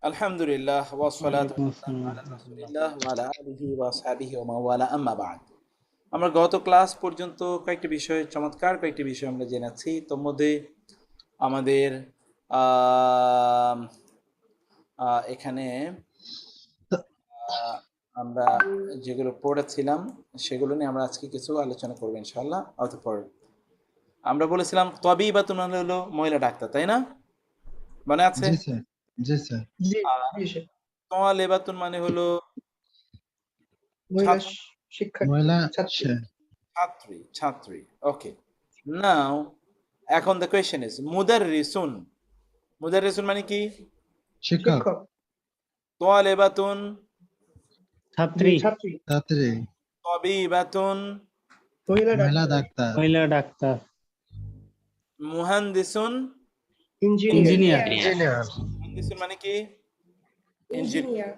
আলহামদুলিল্লাহ ওয়াসসালাতু ওয়ালাইকুম ওয়াসসালামু আসসালাম আলা রাহমাতুল্লাহ। রাসূলিল্লাহ ওয়া আলা আলিহি ওয়া আসহাবিহি ওয়া মান ওয়ালা আম্মা বা'দ। আমরা গত ক্লাস পর্যন্ত কয়েকটি বিষয় চমৎকার কয়েকটি বিষয় আমরা জেনেছি। তোর মধ্যে আমাদের আম, এখানে আহ, আমরা যেগুলো পড়েছিলাম সেগুলো নিয়ে আমরা আজকে কিছু আলোচনা করবো ইনশাআল্লাহ। অতঃপর আমরা বলেছিলাম তবিবাতুন মানে হলো মহিলা ডাক্তার, তাই না? মনে আছে? জি স্যার, জি স্যার। জি আর জি স্যার। তোয়ালেবাতুন মানে হলো মহিলা ছাত্র, শিক্ষার্থী মহিলা ছাত্রী। ছাত্রী। ওকে, নাও এখন দ্য কোয়েশ্চেন ইজ মুদাররিসুন। মুদাররিসুন মানে কি? শিক্ষক, শিক্ষক তোয়ালেবাতুন, ছাত্রী, ছাত্রী, ছাত্রী, তবিবাতুন, মহিলা মহিলা ডাক্তার, ডাক্তার, মহিলা ডাক্তার, মুহান্দিসুন। ইঞ্জিনিয়ার, ইঞ্জিনিয়ার, মুহান্দিসুন মানে কি? ইঞ্জিনিয়ার। ইঞ্জিনিয়ার,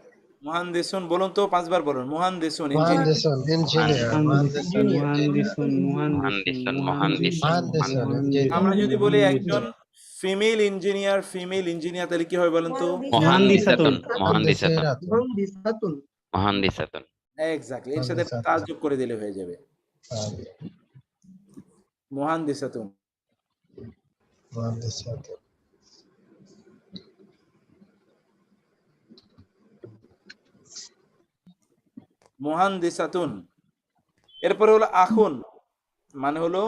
মুহান্দিসুন বলুন তো, 5 বার বলুন। মুহান্দিসুন ইঞ্জিনিয়ার। মহান্দিসুন, ইঞ্জিনিয়ার, মুহান্দিসুন, মহান্দিসুন, মুহান্দিসুন, ইঞ্জিনিয়ার, মুহান্দিসুন, মহান্দিসুন, আমরা ইঞ্জিনিয়ার, যদি বলি একজন ফিমেল ইঞ্জিনিয়ার তাহলে কি হয় বলেন তো? মুহান্দিসাতুন, মহান্দিসাতুন, মুহান্দিসাতুন, এক্স্যাক্টলি, এর সাথে তাজ্জুব করে দিলে হয়ে যাবে মুহান্দিসাতুন। মহান্দিসাতুন, মুহান্দিসাতুন। এরপরে হলো আখুন মানে হলো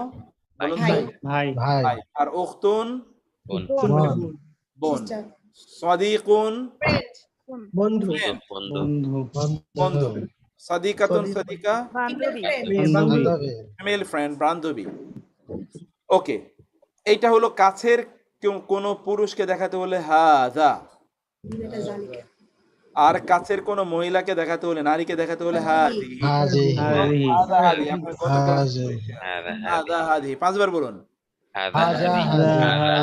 বলুন তো, ভাই, ভাই, ভাই। আর উখতুন বোন, বোন। sister, সাদিকুন friend, বন্ধু, বন্ধু, বন্ধু। সাদিকাতুন সাদিকা female friend, বান্ধবী, বান্ধবী, ফিমেল ফ্রেন্ড বান্ধবী। ওকে, এইটা হলো কাছের কোনো পুরুষকে দেখাতে হলে হাযা, এটা জালিকা, আর কাছের কোনো মহিলাকে দেখাতে হলে, নারীকে দেখাতে হলে হাযি। হাজি, হাযিহি, হাযা হাযি। আপনার কত হাজি, হাযা হাযি 5 বার বলুন। হাজা, হাযা হাজি,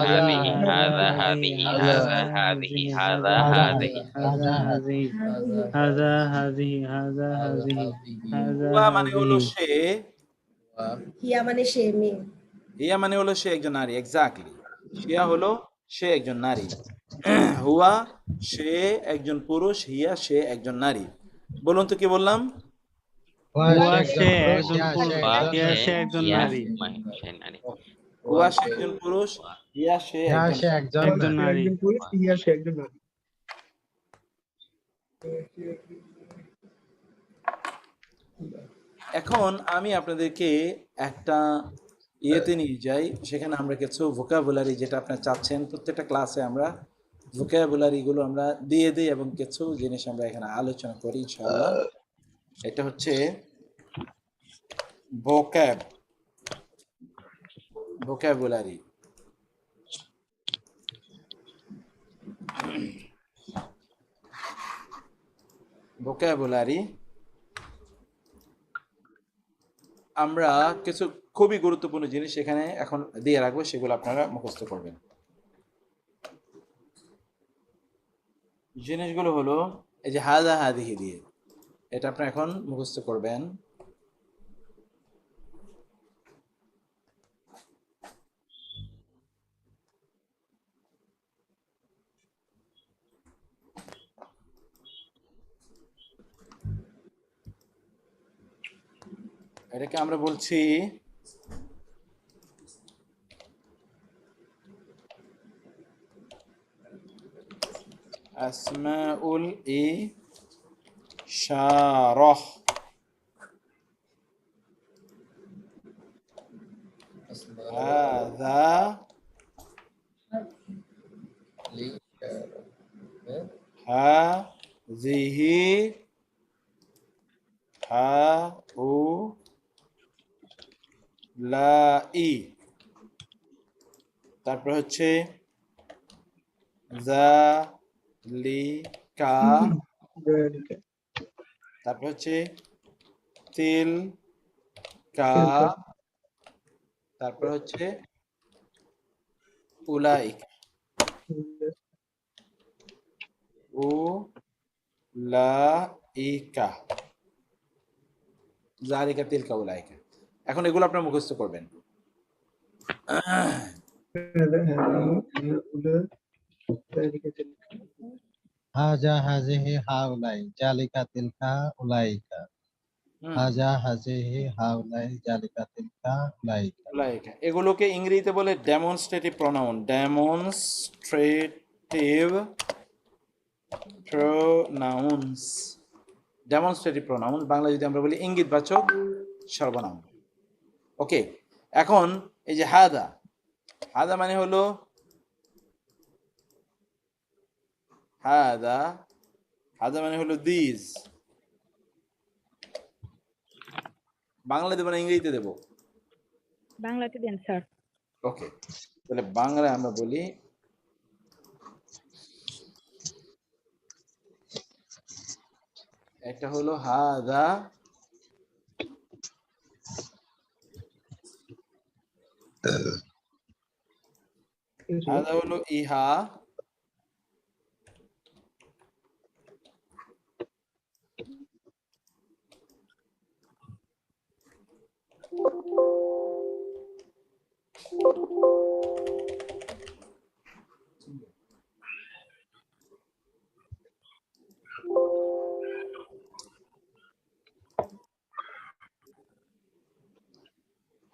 হাযিহি, হাজা, হাযা হাযিহি, হাযা হাযিহি, হাযা হাযিহি, হাযা হাযিহি, হাযা হাযিহি, হাযা হুয়া মানে হলো হাযিহি। সে, হিয়া মানে সে মেয়ে, হিয়া মানে হলো সে একজন নারী। এক্স্যাক্টলি, হিয়া হলো সে একজন নারী। হুয়া সে একজন পুরুষ, হিয়া সে একজন নারী। বলুন তো কি বললাম? হুয়া সে পুরুষ, একজন পুরুষ, হিয়া সে একজন নারী, হুয়া সে একজন পুরুষ, হিয়া সে একজন সে একজন একজন নারী। একজন পুরুষ, ইয়া সে একজন নারী। এখন আমি আপনাদেরকে একটা ইয়েতে নিয়ে যাই, সেখানে আমরা কিছু ভোকাবুলারি, যেটা আপনারা চাচ্ছেন প্রত্যেকটা ক্লাসে আমরা ভোকাবুলারিগুলো আমরা দিয়ে দিই এবং কিছু জিনিস আমরা এখানে আলোচনা করি ইনশাআল্লাহ। এটা হচ্ছে ভোকাবুলারি। ভোকাবুলারি আমরা কিছু খুবই গুরুত্বপূর্ণ জিনিস এখানে এখন দিয়ে রাখবো, সেগুলো আপনারা মুখস্থ করবেন। জিনিসগুলো হলো এই যে হাযা হাযিহি দিয়ে, এটা আপনারা এখন মুখস্থ করবেন। এটাকে আমরা বলছি আসমাউল ইশারাহ। হাযা হাযিহি হাউলাই। তারপর হচ্ছে যালিকা, তারপর হচ্ছে তিলকা, তারপর হচ্ছে উলাইকা। উলাইকা, যালিকা, তিলকা, উলাইকা। এখন এগুলো আপনারা মুখস্থ করবেন। হাজা হাজিহি হাউলাই জালিকা তিলকা উলাইকা। হাজা হাজিহি হাউলাই জালিকা তিলকা উলাইকা। উলাইকা। এগুলোকে ইংরেজিতে বলে demonstrative pronoun. Demonstrative pronouns. Demonstrative pronoun, Bangla যদি আমরা বলি ইঙ্গিতবাচক সর্বনাম। ওকে, এখন এই যে হাদা, হাদা মানে হলো হাদা, হাদা মানে হলো দিস। বাংলা দেবো না ইংরেজিতে দেবো? বাংলাতে দেন স্যার। ওকে, তাহলে বাংলায় আমরা বলি একটা হলো হাদা, হাদা হলো ইহা,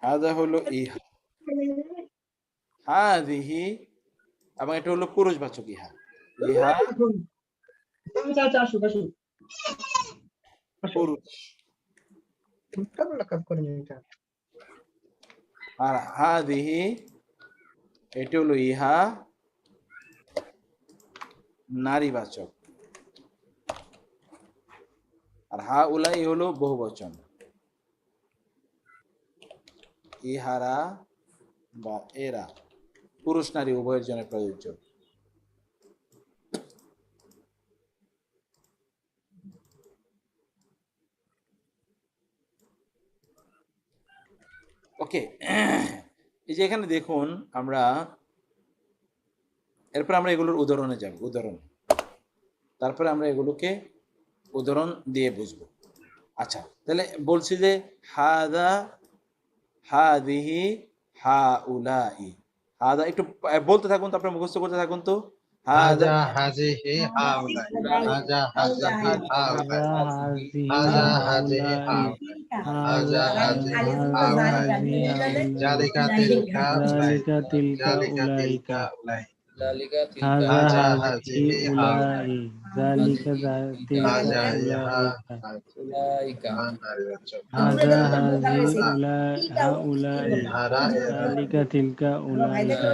হাদা হলো ইহা, হাদিহি, এবং এটা হলো পুরুষবাচক ইহা। ইহা পুরুষ, আর হাদিহি এটা হলো ইহা নারীবাচক, আর হা উলাই হলো বহুবচন। ইহারা বা এরা পুরুষ নারী উভয়ের জন্য প্রযোজ্য। ওকে, এই যে এখানে দেখুন আমরা, এরপর আমরা এগুলোর উদাহরণে যাব, উদাহরণ, তারপরে আমরা এগুলোকে উদাহরণ দিয়ে বুঝবো। আচ্ছা, তাহলে বলছি যে হাদা, হাদিহি, হাউলাই। হাদা একটু বলতে থাকুন তো, আপনারা মুখস্থ করতে থাকুন তো। হাজা হাজিহি হাউলাই হাজা হাজিহি হাউলাই হাজা হাজিহি হাউলাই হাজা হাজিহি হাউলাই জালিকা তিলকা উলাইকা জালিকা তিলকা উলাইকা হাজা হাজিহি উলাই জালিকা তিলকা উলাইকা। হাজা হাজিহি উলাই হাউলাই জালিকা তিলকা উলাইকা।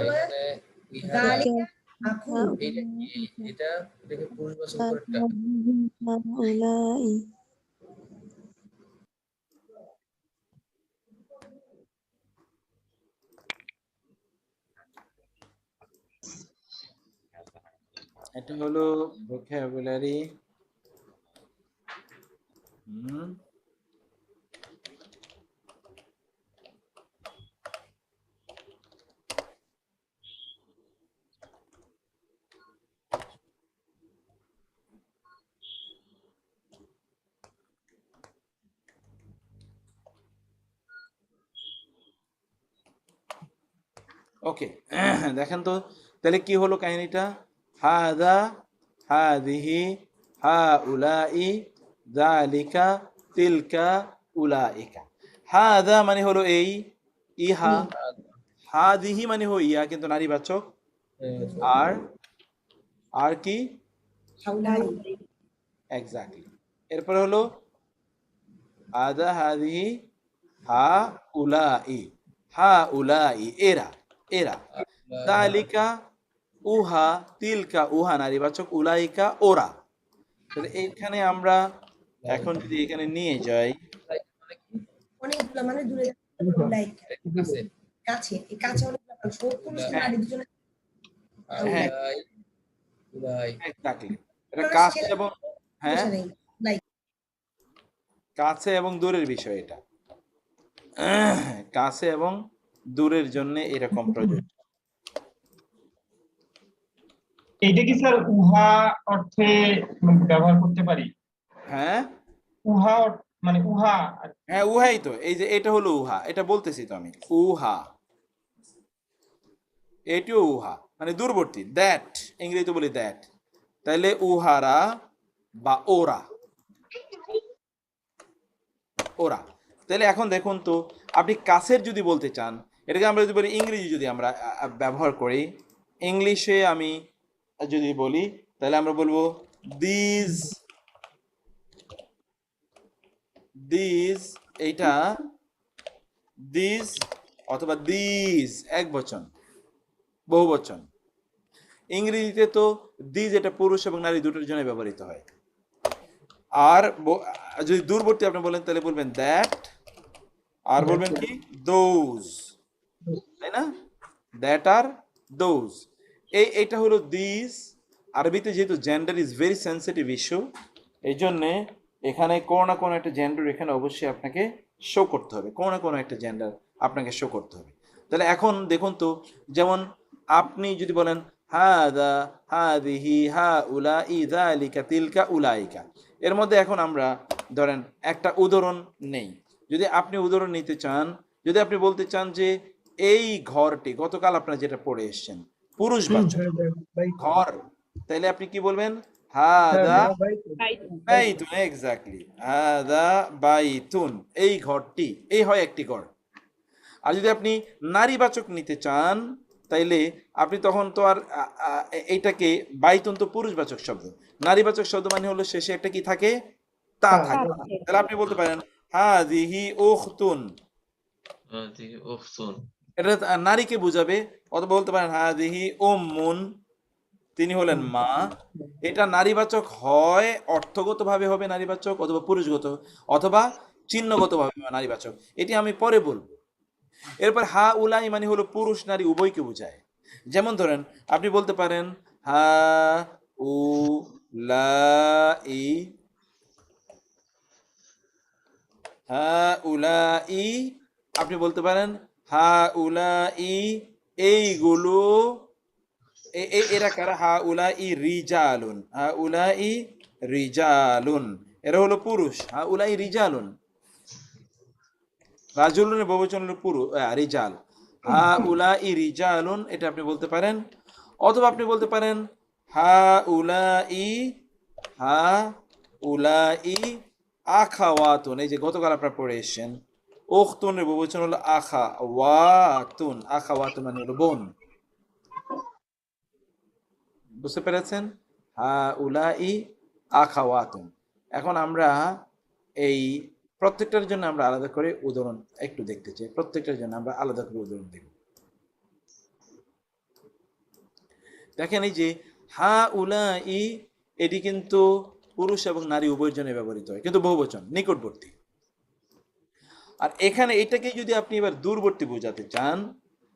এটা হলো ভোকাবুলারি। ওকে, দেখেন তো তাহলে কি হলো কাহিনীটা। হাদা, হাদিহি, হাউলাই, যালিকা, তিলকা, উলাইকা। হাদা মানে হলো এই, ইহা, হাদিহি মানে হলো ইয়া কিন্তু নারীবাচক, আর আর কি এক্স্যাক্টলি। এরপর হলো হাদা, হাদিহি, হাউলাই, হাউলাই এরা, এরা, যালিকা উহা, তিলকা উহা নারীবাচক, উলাইকা ওরা। তাহলে এইখানে আমরা এখন যদি এখানে নিয়ে যাই, অনেকগুলো মানে দূরে লাইক কাছে, এই কাছে অনেকগুলো সব পুরুষ নারী দুজনে হ্যাঁ এক্স্যাক্টলি, এটা কাছে এবং, হ্যাঁ লাইক কাছে এবং দূরের বিষয়। এটা কাছে এবং দূরের জন্য এরকম প্রযোজ্য। এইটা কি স্যার উহা অর্থে ব্যবহার করতে পারি? হ্যাঁ উহা মানে উহা, হ্যাঁ উহাই তো, এই যে এটা হলো উহা, এটা বলতেছি তো আমি, উহা এটিও উহা, মানে দূরবর্তী। দ্যাট ইংরেজিতে বলি দ্যাট, তাইলে উহারা বা ওরা, ওরা। তাহলে এখন দেখুন তো, আপনি কাছের যদি বলতে চান, এটাকে আমরা যদি বলি ইংরেজি, যদি আমরা ব্যবহার করি ইংলিশে, আমি যদি বলি তাহলে আমরা বলবো দিজ, দিজ, এইটা দিজ অথবা দিজ এক বচন, বহু বচন। ইংরেজিতে তো দিজ এটা পুরুষ এবং নারী দুটোর জন্য ব্যবহৃত হয়। আর যদি দূরবর্তী আপনি বলেন তাহলে বলবেন দ্যাট, আর বলবেন কি দোজ, তাই না? দ্যাট আর দোজ, এইটা হলো দিস। আরবিতে যেহেতু gender is very sensitive issue, এই জন্যে এখানে কোনো না কোনো একটা জেন্ডার এখানে অবশ্যই আপনাকে শো করতে হবে, কোনো না কোনো একটা জেন্ডার আপনাকে শো করতে হবে। তাহলে এখন দেখুন তো, যেমন আপনি যদি বলেন হাদা, হাদিহি, হা উলাই, যালিকা, তিলকা, উলাইকা, এর মধ্যে এখন আমরা ধরেন একটা উদাহরণ নেই। যদি আপনি উদাহরণ নিতে চান, যদি আপনি বলতে চান যে এই ঘরটি, গতকাল আপনারা যেটা পড়ে এসেছেন পুরুষবাচক ঘর, তাহলে আপনি কি বলবেন? হাদা বাইতুন, এক্স্যাক্টলি, হাদা বাইতুন, এই ঘরটি, এই হয় একটি ঘর। আর যদি আপনি নারীবাচক নিতে চান, তাইলে আপনি তখন তো আর এইটাকে, বাইতুন তো পুরুষবাচক শব্দ, নারীবাচক শব্দ মানে হলো শেষে একটা কি থাকে? তা থাকে। তাহলে আপনি বলতে পারেন হাদিহি উখতুন, এটা নারীকে বুঝাবে। অথবা বলতে পারেন হাদিহি উম্মুন, তিনি হলেন মা। এটা নারীবাচক হয়, অর্থগতভাবে হবে নারীবাচক, অথবা পুরুষগত, অথবা চিহ্নগতভাবে নারীবাচক, এটি আমি পরে বলবো। এরপর হা উলাই মানে হলো পুরুষ নারী উভয়কে বোঝায়। যেমন ধরেন আপনি বলতে পারেন হা উ লাই, হা উলাই, আপনি বলতে পারেন হা উলাই, এইগুলো, এরা কারা? হা উলাই রিজালুন, হা উলাই রিজালুন, এরা হলো পুরুষ। হা উলাই রিজালুন, রাজুলুনের বহুবচন হলো পুরুষ, রিজাল। হা উলাই রিজালুন, এটা আপনি বলতে পারেন। অথবা আপনি বলতে পারেন হা উলাই, হা উলাই আখাওয়াতুন, এই যে গতকাল আপনারা পড়ে এসেছেন উখতুনের বহুবচন হলো আখাওয়াতুন, আখাওয়াতুন মানে হলো বোন। বুঝতে পেরেছেন? হা উলাই আখাওয়াতুন। এখন আমরা এই প্রত্যেকটার জন্য আমরা আলাদা করে উদাহরণ একটু দেখতে চাই, প্রত্যেকটার জন্য আমরা আলাদা করে উদাহরণ দেখব। দেখেন এই যে হা উলাই, এটি কিন্তু পুরুষ এবং নারী উভয়ের জন্য ব্যবহৃত হয়, কিন্তু বহুবচন, নিকটবর্তী। আর এখানে এটাকে যদি আপনি এবার দূরবর্তী বোঝাতে চান,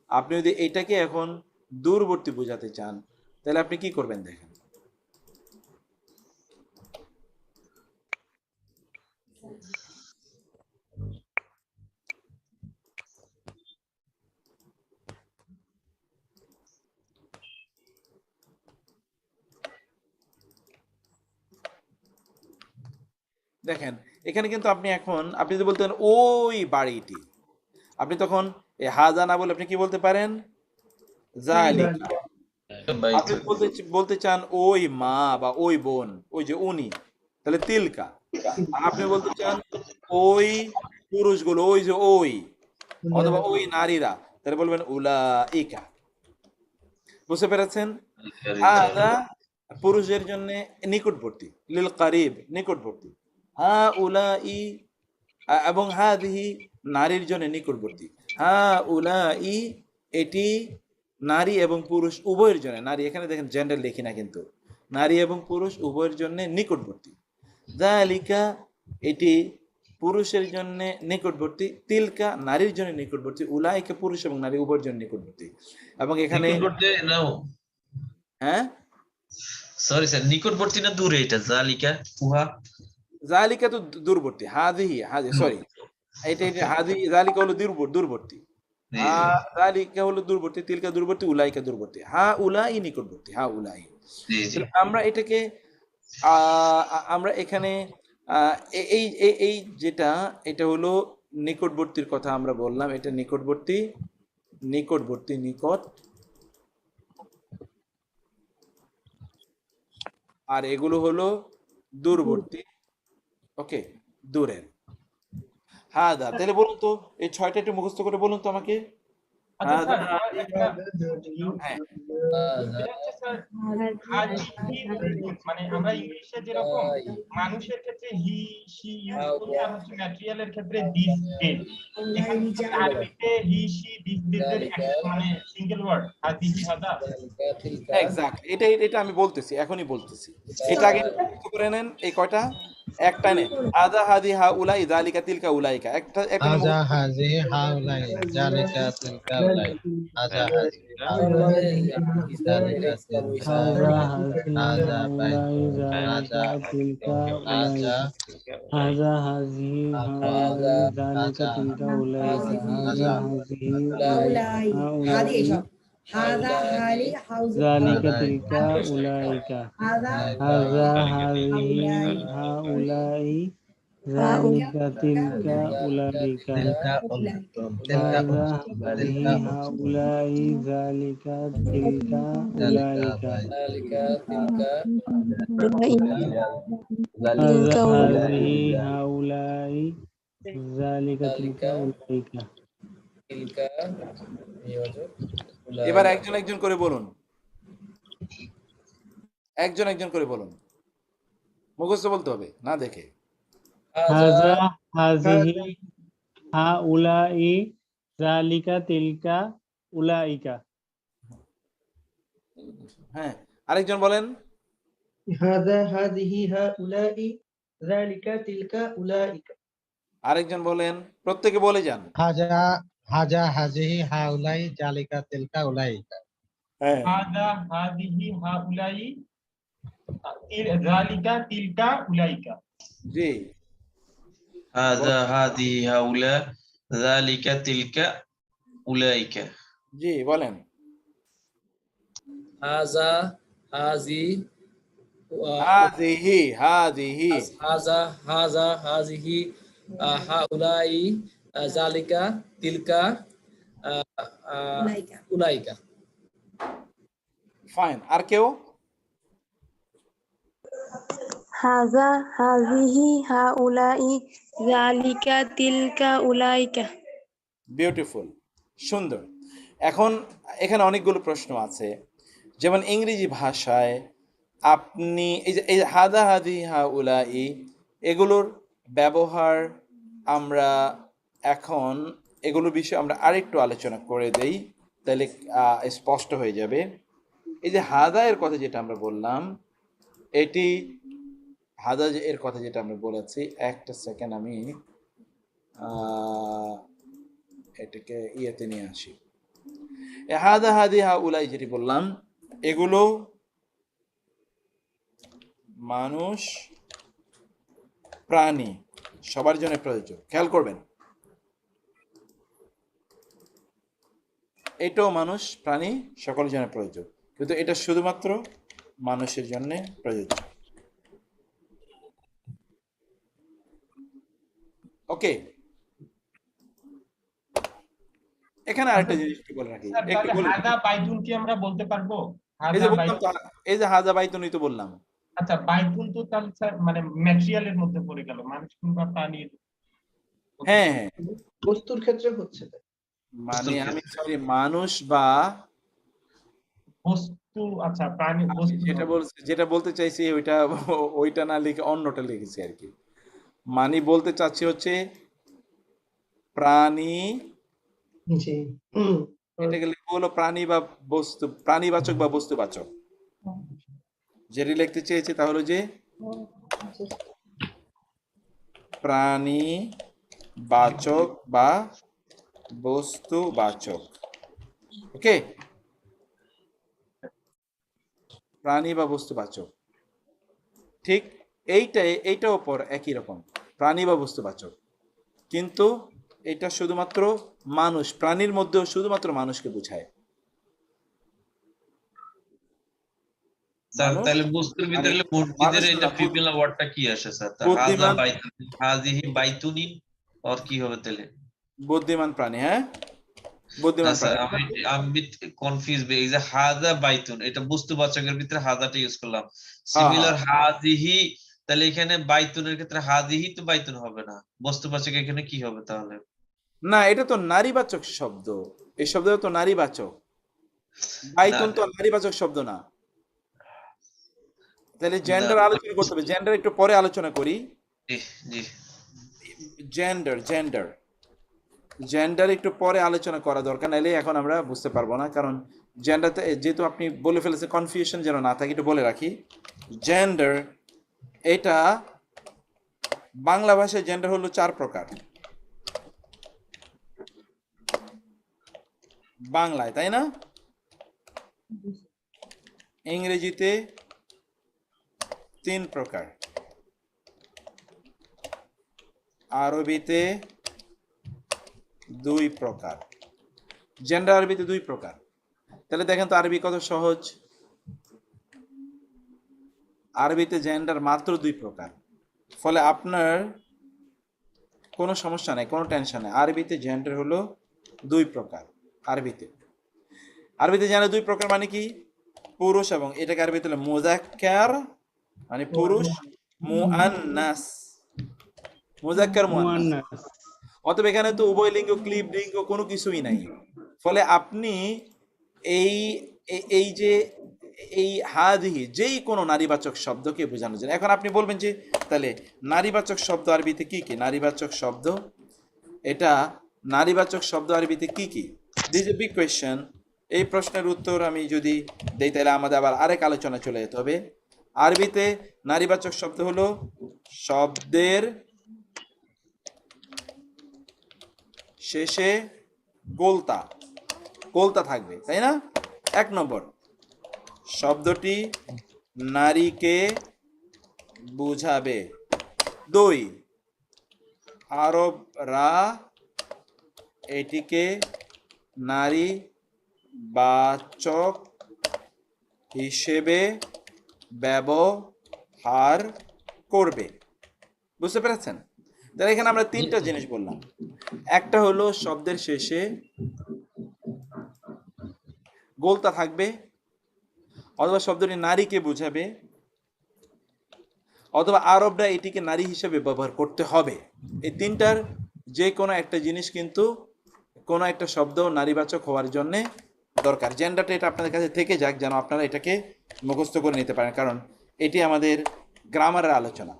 আপনি যদি এটাকে এখন দূরবর্তী বোঝাতে চান, তাহলে আপনি কি করবেন দেখেন। দেখেন এখানে কিন্তু আপনি এখন, আপনি যদি বলতেন ওই বাড়িটি, আপনি তখন এই হাজা না বলে আপনি কি বলতে পারেন? জালিকা। আপনি বলতে চান ওই মা বা ওই বোন, ওই যে উনি, তাহলে তিলকা। আপনি বলতে চান ওই পুরুষগুলো, ওই যে ওই, অথবা ওই নারীরা, তাহলে বলবেন উলাইকা। বুঝতে পেরেছেন? হাদা পুরুষের জন্য নিকটবর্তী, লিল কারিব, নিকটবর্তী। হা উলাই, এবং হাদিহি নারীর জন্য নিকটবর্তী। হা উলাই এটি নারী এবং পুরুষ উভয়ের জন্য, নারী এখানে দেখেন জেন্ডার লিখি না, কিন্তু নারী এবং পুরুষ উভয়ের জন্য নিকটবর্তী। যালিকা এটি পুরুষের জন্য নিকটবর্তী, তিলকা নারীর জন্য নিকটবর্তী, উলাইকা পুরুষ এবং নারী উভয়ের জন্য নিকটবর্তী। এবং এখানে হ্যাঁ, সরি স্যার, নিকটবর্তী না দূরে? এটা জালিকা উহা, জালিকা তো দূরবর্তী, হাদিহি হাদি, সরি এটা হাদি, জালিকা হলো দূরবর্তী, জালিকা হলো দূরবর্তী, তিলকা দূরবর্তী, উলাইকা দূরবর্তী, হা উলাই নিকটবর্তী, হা উলাই। আমরা এটাকে আমরা এখানে এই এই যেটা, এটা হলো নিকটবর্তীর কথা আমরা বললাম, এটা নিকটবর্তী, নিকটবর্তী, নিকট আর এগুলো হলো দূরবর্তী, ওকে, দূরের। হাদা, তাহলে বলুন তো এই 6টা একটু মুখস্থ করে বলুন তো আমাকে। আচ্ছা হাদা, স্যার আমার একটা হ্যাঁ এটা হচ্ছে স্যার হাজিহি, মানে আমরা ইংলিশে যেরকম মানুষের ক্ষেত্রে হি সি ইউজ করি আর হচ্ছে ম্যাটেরিয়ালের ক্ষেত্রে দিস ডিড, এখানে হচ্ছে আরবিতে হি সি দিস ডিড এর মানে সিঙ্গেল ওয়ার্ড হাজিহি হাদা। এক্স্যাক্টলি, এটা আমি বলতেছি, এখনই বলতেছি। এটা আগে মুখস্থ করে নেন, এই কয়টা একটা নেন। হাদা হাদি হা উলাই যালিকা তিলকা উলাইকা, একটা একটা হাজা হাজি হাউলাই জালিকা তিলকা উলাই। হাজা হাজি হাউলাই জালিকা তিলকা হাজা উলাই। হাজি হাজা হাউলাই বাইতুন জালিকা হাজা তিলকা হাজা উলাইকা। হাজা হাজি হাউলাই জালিকা তিলকা উলাইকা। হাজা হাজি হাউলাই, হাদি হাউলাই এসব। হাদা হালি হাউজ জালিকা হাউলাই। তিলকা উলাইকা। হাদা হাজা হাজিহি হাউলাই জালিকা তিলকা উলাইকা। তিলকা তিলকা হাজা হাজিহি হাউলাই জালিকা তিলকা উলাইকা। হাজা হাজিহি হাউলাই জালিকা তিলকা উলাইকা। এবার একজন একজন করে বলুন, একজন একজন করে বলুন, মুখস্থ বলতে হবে না দেখে। হাজা হাজিহি হাউলাই জালিকা তিলকা উলাইকা। হ্যাঁ, আরেকজন বলেন। হাদা হাদিহি হাউলাই যালিকা তিলকা উলাইকা। আরেকজন বলেন, প্রত্যেকে বলে যান। হাজা হাজা হাজিহি হাউলাই জালিকা তিলকা উলাইকা। হ্যাঁ, হাদা হাদিহি হাউলাই জালিকা তিলকা উলাইকা। জি, হাদা হাদি হাউলা যালিকা তিলকা উলাইকা। জি বলেন। হাজা হাজি হাদিহি হাদিহি, হাজা হাজা হাজিহি হাউলাই জালিকা তিলকা উলাইকা। উলাইকা। ফাইন। আর কেউ? হাজা হাজিহি হাউলাই জালিকা তিলকা উলাইকা। বিউটিফুল, সুন্দর। এখন এখানে অনেকগুলো প্রশ্ন আছে, যেমন ইংরেজি ভাষায় আপনি এই যে হাদা হাদি হা উলাই, এগুলোর ব্যবহার আমরা এখন এগুলোর বিষয়ে আমরা আরেকটু আলোচনা করে দেই, তাহলে স্পষ্ট হয়ে যাবে। এই যে হাদা এর কথা যেটা আমরা বললাম, এটি হাদা এর কথা যেটা আমরা বলেছি, একটা সেকেন্ড আমি এটাকে ইয়েতে নিয়ে আসি। হাদা হাদি হা উলাই যেটি বললাম, এগুলো মানুষ প্রাণী সবার জন্য প্রযোজ্য। খেয়াল করবেন, এটাও মানুষ প্রাণী সকলের জন্য প্রযোজ্য, কিন্তু এটা শুধুমাত্র মানুষের জন্য প্রযোজ্য। ওকে, এখানে আরেকটা জিনিস একটু বলে রাখি, স্যার একটু তাহলে বলে হাদা বাইতুন কি আমরা বলতে পারবো? এই যে হাদা বললাম তো, এই যে হাদা বাইতুনই তো বললাম। আচ্ছা বাইতুন তো তাহলে স্যার মানে ম্যাটেরিয়ালের মধ্যে পড়ে গেল, মানুষ কিংবা প্রাণীর। হ্যাঁ হ্যাঁ, বস্তুর ক্ষেত্রে হচ্ছে তাই। মানে আমি সরি, মানুষ বা বস্তু, আচ্ছা প্রাণী বস্তু। যেটা বলতে চাইছি ওইটা না লিখে অন্যটা লিখেছি আর কি। মানে বলতে চাচ্ছি হচ্ছে প্রাণী, জি, এটাকে লিখবো হলো প্রাণী বা বস্তু, প্রাণীবাচক বা বস্তুবাচক। যেটি লিখতে চেয়েছি তাহলে যে প্রাণীবাচক বা বস্তুবাচক। ওকে, প্রাণী বা বস্তুবাচক, ঠিক এইটাও পর একই রকম, প্রাণী বা বস্তুবাচক, কিন্তু এটা শুধুমাত্র মানুষ, প্রাণীর মধ্যেও শুধুমাত্র মানুষকে বোঝায়। স্যার তাহলে বস্তুর ভিতরে মসজিদের এটা ফিমেল ওয়ার্ডটা কি আসে স্যার? হাজা বাইতুন হাজিহি বাইতুনি আর কি হবে তাহলে? বুদ্ধিমান প্রাণী। হ্যাঁ বুদ্ধিমান আচ্ছা প্রাণী। আমি আমি কনফিউজ এই যে হাজা বাইতুন এটা বস্তুবাচকের ভিতরে হাজাটা ইউজ করলাম, হ্যাঁ সিমিলার হ্যাঁ হাজিহি, তাহলে এখানে বাইতুনের ক্ষেত্রে হাজিহি তো বাইতুন হবে না, বস্তুবাচক এখানে কি হবে তাহলে? না, এটা তো নারীবাচক শব্দ, এই শব্দ তো নারীবাচক, না বাইতুন তো নারীবাচক শব্দ না। তাহলে না জেন্ডার আলোচনা করতে হবে, জেন্ডার একটু পরে আলোচনা করি। জি জি জেন্ডার জেন্ডার জেন্ডার একটু পরে আলোচনা করা দরকার, নাইলে এখন আমরা বুঝতে পারবো না। কারণ জেন্ডারতে যেহেতু আপনি বলে ফেলেছেন, কনফিউশন যেন না থাকে একটু বলে রাখি। জেন্ডার এটা বাংলা ভাষায় জেন্ডার হলো 4 প্রকার বাংলায়, তাই না? ইংরেজিতে 3 প্রকার, আরবিতে 2 প্রকার, জেন্ডার আরবিতে 2 প্রকার। তাহলে দেখেন তো আরবি কত সহজ, আরবিতে জেন্ডার মাত্র 2 প্রকার। ফলে আপনার কোনো সমস্যা নেই, কোনো টেনশন নেই, আরবিতে জেন্ডার হলো 2 প্রকার। আরবিতে জেন্ডার 2 প্রকার মানে কি? পুরুষ, এবং এটাকে আরবিতে হলো মুযাক্কার মানে পুরুষ, মুআন্নাস মুযাক্কার মুআন্নাস। মুয়ান্নাস। অতএব এখানে তো উভয় লিঙ্গ, ক্লিব লিঙ্গ কোনো কিছুই নাই। ফলে আপনি এই এই যে এই হাদিহি যেই কোনো নারীবাচক শব্দকে বোঝানোর জন্য, এখন আপনি বলবেন যে তাহলে নারীবাচক শব্দ আরবিতে কি কি? নারীবাচক শব্দ, এটা নারীবাচক শব্দ আরবিতে কি কি? This a big question. এই প্রশ্নের উত্তর আমি যদি দেই তাহলে আমাদের আবার আরেক আলোচনা চলে যেতে হবে। আরবিতে নারীবাচক শব্দ হলো শব্দের শেষে গোলতা গোলতা থাকবে, তাই না? 1 নম্বর, শব্দটি নারীকে বুঝাবে। 2, আরবরা এটিকে নারী বাচক হিসেবে ব্যবহার করবে। বুঝতে পেরেছেন? তাহলে এখানে আমরা 3টা জিনিস বললাম। একটা হলো শব্দের শেষে গোলতা থাকবে, অথবা শব্দটি নারীকে বোঝাবে, অথবা আরবরা এটিকে নারী হিসেবে ব্যবহার করতে হবে। এই 3টার যে কোনো একটা জিনিস কিন্তু কোনো একটা শব্দ নারীবাচক হওয়ার জন্য দরকার। জেন্ডারটা এটা আপনাদের কাছে থেকে যাক, যেন আপনারা এটাকে মুখস্থ করে নিতে পারেন, কারণ এটি আমাদের গ্রামারের আলোচনা।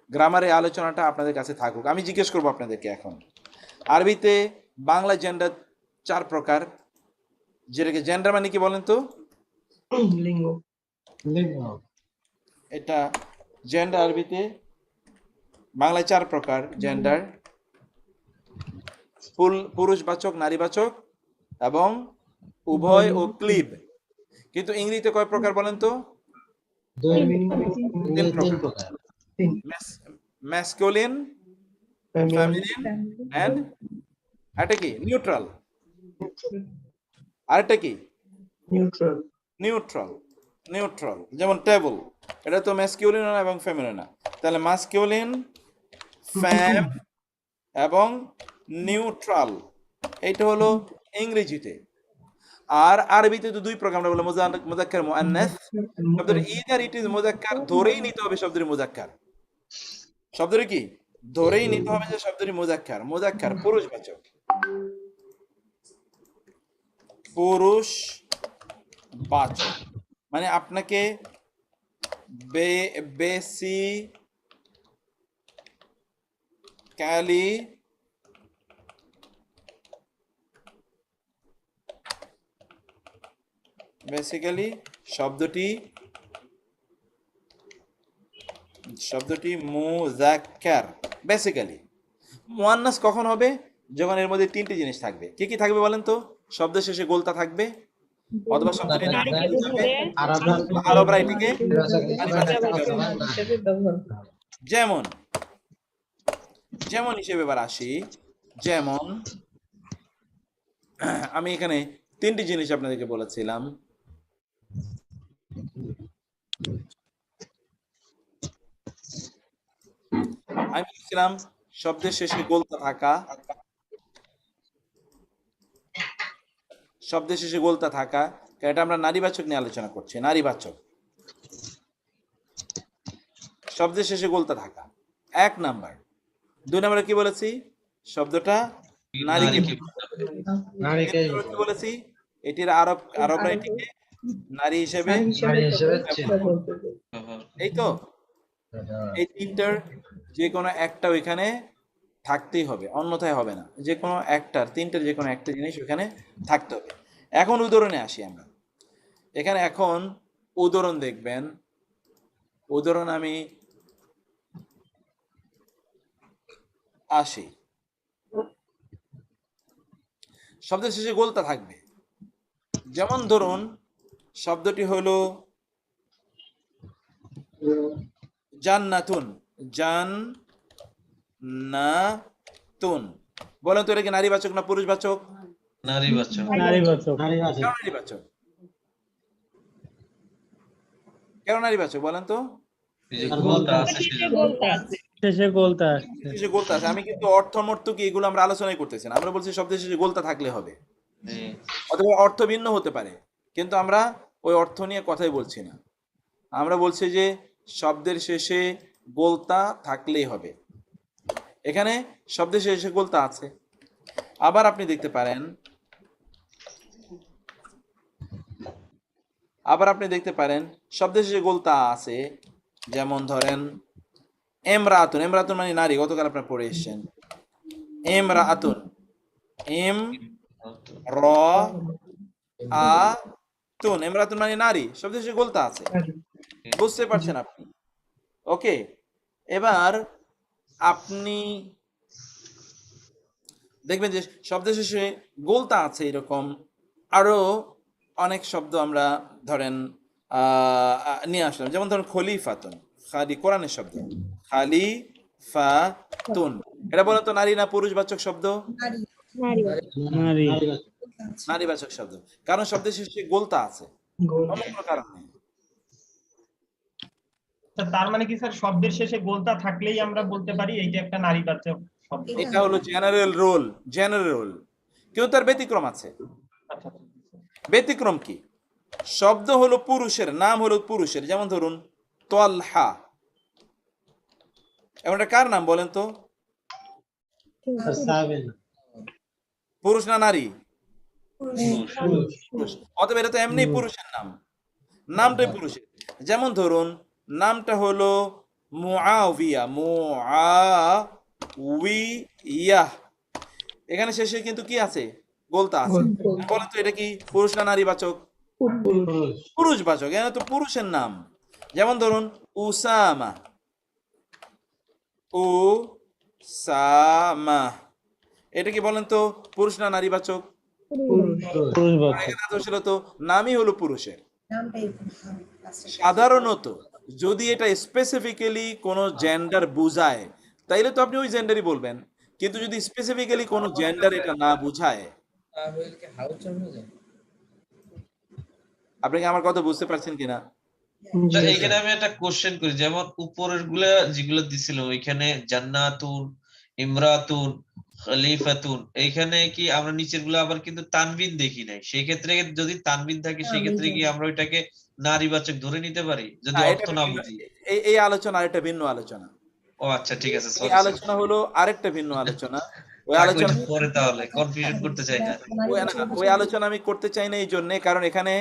গ্রামারের আলোচনাটা আপনাদের কাছে থাকুক। আমি জিজ্ঞেস করবো আপনাদেরকে এখন, আরবিতে বাংলা জেন্ডার 4 প্রকার, যেটাকে জেন্ডার মানে কি বলেন তো? লিঙ্গ। এটা জেন্ডার আরবিতে বাংলায় 4 প্রকার জেন্ডার, পুরুষবাচক, নারীবাচক এবং উভয় ও ক্লিব। কিন্তু ইংরেজিতে কয় প্রকার বলেন তো? 3 প্রকার, ম্যাসকুলিন, ফেমিনিন এন্ড এটা কি নিউট্রাল, আরেকটা কি নিউট্রাল। নিউট্রাল নিউট্রাল যেমন টেবল, এটা তো ম্যাসকিউলিন এবং ফেমিনিন না। তাহলে ম্যাসকিউলিন, ফেম এবং নিউট্রাল, এটা হলো ইংরেজিতে। আর আরবিতে তো 2 প্রকার, আমরা বললাম মুযাক্কার মুআন্নাস। শব্দের ইদার ইট ইজ মুযাক্কার, ধরেই নিতে হবে শব্দের মুযাক্কার। শব্দের কি ধরেই নিতে হবে যে শব্দটি মুযাক্কার, মুযাক্কার পুরুষবাচক, পুরুষবাচক মানে আপনাকে বেসিক্যালি শব্দটি মুযাক্কার। বেসিক্যালি মুআন্নাস কখন হবে? যখন এর মধ্যে 3টি জিনিস থাকবে। কি কি থাকবে বলেন তো? শব্দের শেষে গোলতা থাকবে, অথবা শব্দটি নারীকে বোঝাবে, আরবরা এটিকে যেমন যেমন হিসেবে এবার আসি। যেমন আমি এখানে 3টি জিনিস আপনাদেরকে বলেছিলাম। আমি বলেছিলাম শব্দের শেষে গোলতা থাকা, শব্দের শেষে গোলতা থাকা, এটা আমরা নারীবাচক নিয়ে আলোচনা করছি। নারীবাচক শব্দের শেষে গোলতা থাকা 1 নাম্বার। 2 নম্বরে কি বলেছি? শব্দটা নারীকে নারীকে কি বলেছি? এটির আরবরা এটিকে নারী হিসেবে নারী হিসেবে চিনে। এই তো, এই তিনটার যে কোনো একটা ওইখানে থাকতেই হবে, অন্যথায় হবে না। যে কোনো একটার, তিনটার যে কোনো একটা জিনিস ওখানে থাকতে হবে। এখন উদাহরণে আসি আমরা। এখানে এখন উদাহরণ দেখবেন। উদাহরণ আমি আসি। শব্দের শেষে গোলতা থাকবে। যেমন ধরুন শব্দটি হলো জান্নাতুন। জান্নাতুন, বলেন তো এটা কি নারীবাচক না পুরুষবাচক? নারীবাচক। নারীবাচক। কেন নারীবাচক? কেন নারীবাচক বলেন তো? এই যে গোলটা আছে সেজন্য। শেষে গোলতা আসছে। শেষে গোলতা আছে। আমি কিন্তু অর্থমর্থ কি এগুলো আমরা আলোচনাই করতেছি না। আমরা বলছি শব্দের শেষে গোলতা থাকলে হবে, জি। অথবা অর্থ ভিন্ন হতে পারে, কিন্তু আমরা ওই অর্থ নিয়ে কথাই বলছি না। আমরা বলছি যে শব্দের শেষে গোলতা থাকলেই হবে। এখানে শব্দের শেষে গোলতা আছে। আবার আপনি দেখতে পারেন, শব্দের শেষে গোলতা আছে। যেমন ধরেন এমরাতুন। এমরাতুন মানে নারী, গতকাল আপনারা পড়ে এসেছেন। এমরাতুন, এম র আ তুন, এমরাতুন মানে নারী, শব্দের শেষে গোলতা আছে। বুঝতে পারছেন আপনি? ওকে, এবার আপনি দেখবেন যে শব্দের শেষে গোলতা আছে এরকম আরো অনেক শব্দ আমরা ধরেন নিয়ে আসলাম। যেমন ধরেন খলিফাতুন, খালি কোরআনের শব্দ খালিফাতুন। এটা বলেন তো নারী না পুরুষবাচক শব্দ? নারী। নারীবাচক শব্দ, কারণ শব্দের শেষে গোলতা আছে, অন্য কোনো কারণ নেই। তার মানে কি স্যার শব্দের শেষে গোলতা থাকলেই আমরা বলতে পারি এইটা একটা নারীবাচক শব্দ? এটা হলো জেনারেল রোল, কিন্তু তার ব্যতিক্রম আছে। আচ্ছা, ব্যতিক্রম কি? শব্দ হলো পুরুষের, নাম হলো পুরুষের। যেমন ধরুন তলহা, এমন কার নাম বলেন তো? পুরুষ না নারী? পুরুষ। অতএব এটা তো এমনি পুরুষের নাম, নামটাই পুরুষের। যেমন ধরুন নামটা হলো মুআবিয়া, মুআবিয়া, এখানে শেষে কিন্তু কি আছে? গোলতা আছে। বলেন তো এটা কি পুরুষ না নারীবাচক? পুরুষবাচক, এখানে তো পুরুষের নাম। যেমন ধরুন উসামা, উসামা, এটা কি বলেন তো পুরুষ না নারীবাচক? পুরুষবাচক। তো নামই হলো পুরুষের। সাধারণত যদি এটা স্পেসিফিক্যালি কোনো জেন্ডার বুঝায় তাইলে তো আপনি ওই জেন্ডারই বলবেন, কিন্তু যদি স্পেসিফিক্যালি কোনো জেন্ডার এটা না বুঝায়, আপনি কি আমার কথা বুঝতে পারছেন কিনা? এখানে আমি একটা কোশ্চেন করি, যেমন উপরের গুলা যেগুলো দিছিল ওইখানে জান্নাতুন, ইমরাতুন, খলিফাতুন, এইখানে কি আমরা নিচের গুলো আবার কিন্তু তানবিন দেখি নাই? সেই ক্ষেত্রে যদি তানবিন থাকে সেই ক্ষেত্রে কি আমরা ওইটাকে নারীবাচক ধরে নিতে পারি যদি অর্থ না বুঝি? এই আলোচনা আরেকটা ভিন্ন আলোচনা। ও আচ্ছা, ঠিক আছে। এই আলোচনা হলো আরেকটা ভিন্ন আলোচনা। ওই আলোচনা পরে, তাহলে কনফিউশন করতে চাই না। ওই আলোচনা আমি করতে চাই না এই জন্য, কারণ এখানে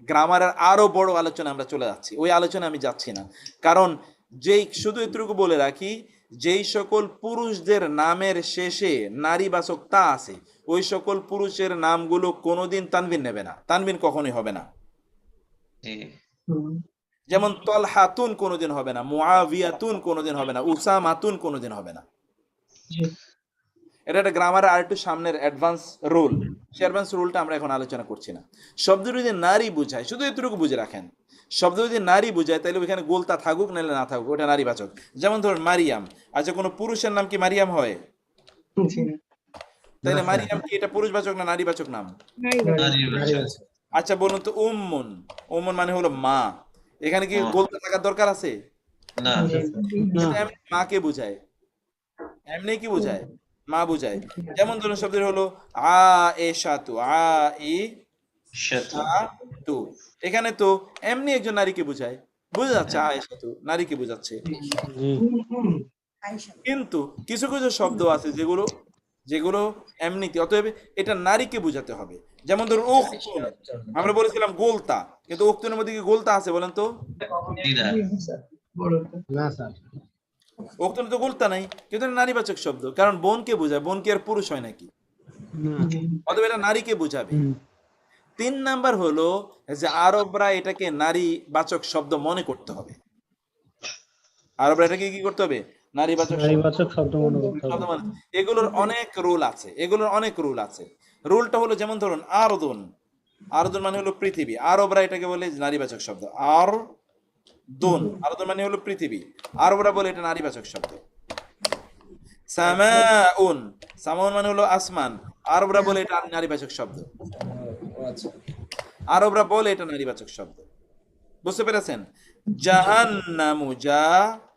গ্রামারের আরো বড় আলোচনা আমরা চলে যাচ্ছি। ওই আলোচনা আমি যাচ্ছি না, কারণ যেই শুধু এটুকু বলে রাখি, যেই সকল পুরুষদের নামের শেষে নারীবাচক তা আছে, ওই সকল পুরুষের নামগুলো কোনোদিন তানবিন নেবে না, তানবিন কখনোই হবে না। যেমন তলহাতুন কোনোদিন হবে না, মুআবিয়াতুন কোনোদিন হবে না, উসামাতুন কোনোদিন হবে না। এটা একটা গ্রামারের আর একটু সামনের অ্যাডভান্স রুল। সেই অ্যাডভান্স রুলটা আমরা এখন আলোচনা করছি না। শব্দ যদি নারী বুঝায়, শুধু এতটুকু বুঝে রাখেন, শব্দ যদি নারী বুঝায় তাহলে ওইখানে গোলতা থাকুক নাহলে না থাকুক, ওটা নারীবাচক। যেমন ধরুন মারিয়াম, আচ্ছা কোনো পুরুষের নাম কি মারিয়াম হয়? তাহলে মারিয়াম কি এটা পুরুষবাচক না নারীবাচক নাম? আচ্ছা বলুন তো উম্মুন, উম্মুন মানে হলো মা, এখানে কি গোলতা থাকার দরকার আছে? না, মাকে বুঝায়, এমনি কি বুঝায়? মা বুঝায়। যেমন ধরুন শব্দের হলো আয়েশাতু, শাতু শাতু। এখানে তো এমনি একজন নারীকে বোঝায়, বোঝা যাচ্ছে আয়েশা তো নারীকে বোঝাচ্ছে, জি আয়েশা কিন্তু কিছু কিছু শব্দ আছে যেগুলো যেগুলো এমনিতে, অতএব এটা নারীকে বোঝাতে হবে। যেমন ধরুন উখতুন, আমরা বলেছিলাম গোলতা, কিন্তু উখতুনের মধ্যে কি গোলতা আছে বলেন তো? জি না। না স্যার। উখতুনে তো গোলতা নাই, কিন্তু এটা নারীবাচক শব্দ, কারণ বোনকে বোঝায়, বোন কি আর পুরুষ হয় নাকি? না অতএব এটা নারীকে বোঝাবে। হুম, 3 নাম্বার হলো যে আরবরা এটাকে নারীবাচক শব্দ মনে করতে হবে। আরবরা এটাকে কি করতে হবে? নারীবাচক শব্দ নারীবাচক শব্দ মনে করতে হবে। শব্দ মানে। এগুলোর অনেক রুল আছে, এগুলোর অনেক রুল আছে। রুলটা হলো যেমন ধরুন আরদুন, আরদুন মানে হলো পৃথিবী, আরবরা এটাকে বলে নারীবাচক শব্দ। আর দুন, আরদুন মানে হলো পৃথিবী, আরবরা বলে এটা নারীবাচক শব্দ। সামাউন, সামাউন মানে হলো আসমান, আরবরা বলে এটা নারীবাচক শব্দ। আচ্ছা আরবরা বলে এটা নারীবাচক শব্দ। বুঝতে পেরেছেন? জাহান্নামু, জাহান্নামু,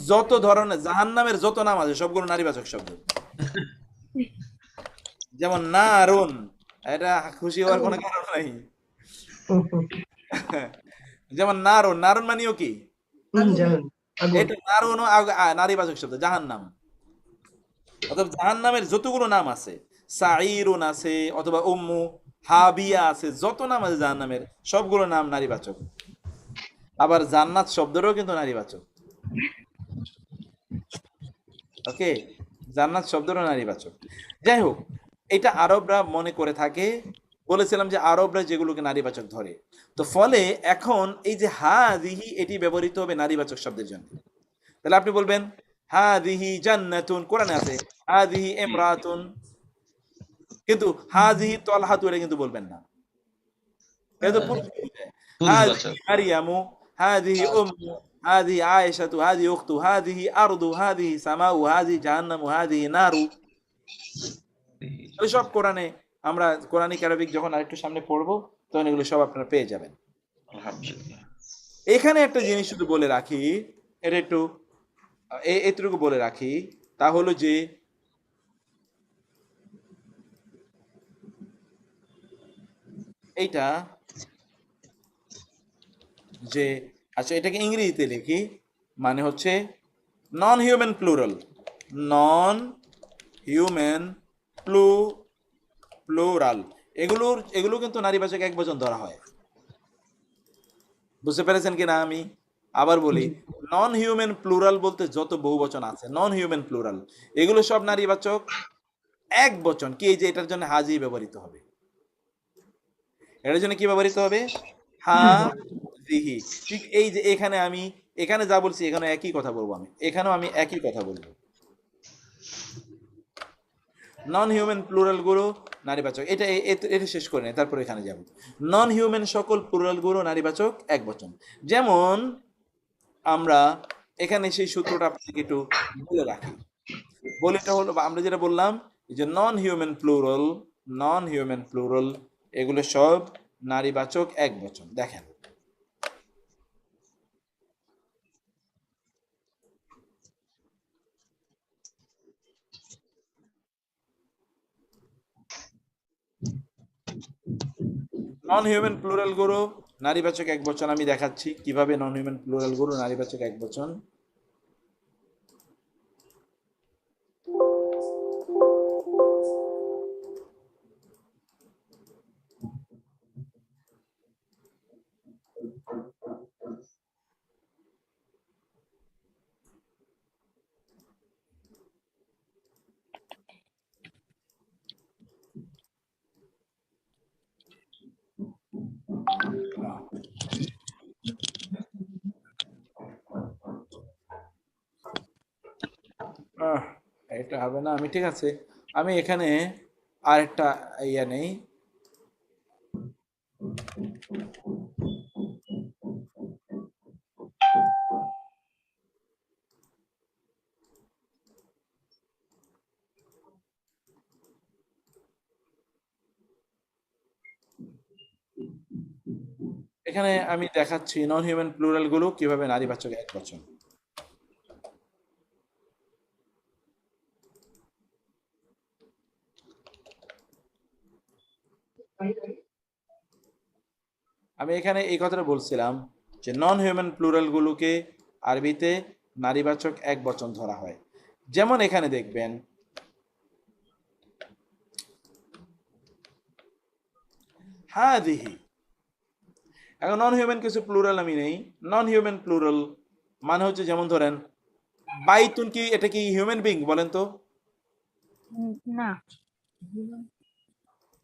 যত ধরনের জাহান্নামের যত নাম আছে সবগুলো নারীবাচক শব্দ। যেমন নারুন, এটা খুশি হওয়ার কোনো কারণ নাই। যেমন নারুন, নারুন মানেও কি? জাহান আগুন এটা নারুন নারীবাচক শব্দ, জাহান্নাম। অথবা জাহান্নামের যতগুলো নাম আছে, সাইরুন আছে অথবা উম্মু হাবিয়া আছে, যত নাম আছে জাহান্নামের সবগুলো নাম নারীবাচক। আবার জান্নাত শব্দেরও কিন্তু নারীবাচক। ওকে, জান্নাত শব্দেরও নারীবাচক। যাই হোক, এটা আরবরা মনে করে থাকে, বলেছিলাম যে আরবরা যেগুলোকে নারীবাচক ধরে। তো ফলে এখন এই যে হাযিহি, এটি ব্যবহৃত হবে নারীবাচক শব্দের জন্য। তাহলে আপনি বলবেন হাযিহি জান্নাতুন, কোরআনে আছে হাযিহি ইমরাতুন, কিন্তু হাযিহি তালহাতু এটা কিন্তু বলবেন না, এটা তো পুরুষকে বোঝায়। পুরুষবাচক। হাযিহি মারিয়ামু, হাযিহি উম্মু, হাযিহি আয়েশাতু, হাযিহি উখতু, হাযিহি আরদু, হাযিহি সামাউ, হাযিহি জাহান্নামু, হাযিহি নারু। এগুলো সব কোরআনে, আমরা কোরআনিক আরবিক যখন আরেকটু সামনে পড়বো তখন এগুলো সব আপনারা পেয়ে যাবেন। আলহামদুলিল্লাহ। এখানে একটা জিনিস শুধু বলে রাখি, এটা একটু এতটুকু বলে রাখি, তা হলো যে এইটা যে, আচ্ছা এটাকে ইংরেজিতে লিখি, মানে হচ্ছে নন human plural, non human plural, এগুলো কিন্তু নারীবাচক একবচন ধরা হয়। বুঝতে পেরেছেন কিনা? আমি আবার বলি, নন হিউম্যান প্লুরাল বলতে যত বহুবচন আছে, নন হিউম্যান প্লুরাল, এগুলো সব নারীবাচক এক বচন। কি এই যে এটার জন্য হাজি ব্যবহৃত হবে, এটার জন্য কি ব্যবহৃত হবে? হাজিহি। ঠিক এই যে এখানে যা বলছি এখানে একই কথা বলবো, এখানেও আমি একই কথা বলবো। নন হিউম্যান প্লুরাল গুলো নারীবাচক, এটা শেষ করে নেই, তারপর এখানে যাব। নন হিউম্যান সকল প্লুরাল গুলো নারীবাচক এক বচন। যেমন আমরা এখানে সেই সূত্রটা আপনাকে একটু বলে রাখি, বলেটা হলো, আমরা যেটা বললাম যে নন হিউম্যান প্লুরাল এগুলো সব নারীবাচক এক বচন। দেখেন, নন হিউম্যান প্লুরাল গুলো নারীবাচক এক বচন আমি দেখাচ্ছি কিভাবে নন হিউম্যান প্লুরাল গুলো নারীবাচক এক বচন। এটা হবে না, আমি ঠিক আছে, আমি এখানে আরেকটা ইয়া নেই, এখানে আমি দেখাচ্ছি নন হিউম্যান প্লুরাল গুলো কিভাবে নারীবাচক এক বচন। আমি এখানে এই কথাটা বলছিলাম যে নন হিউম্যান প্লুরাল গুলোকে আরবিতে নারীবাচক একবচন ধরা হয়। যেমন এখানে দেখবেন হাদিহি, এখন নন হিউম্যান কিছু প্লুরাল আমি নেই। নন হিউম্যান প্লুরাল মানে হচ্ছে, যেমন ধরেন বাইতুন, কি এটা কি হিউম্যান বিং বলেন তো? না,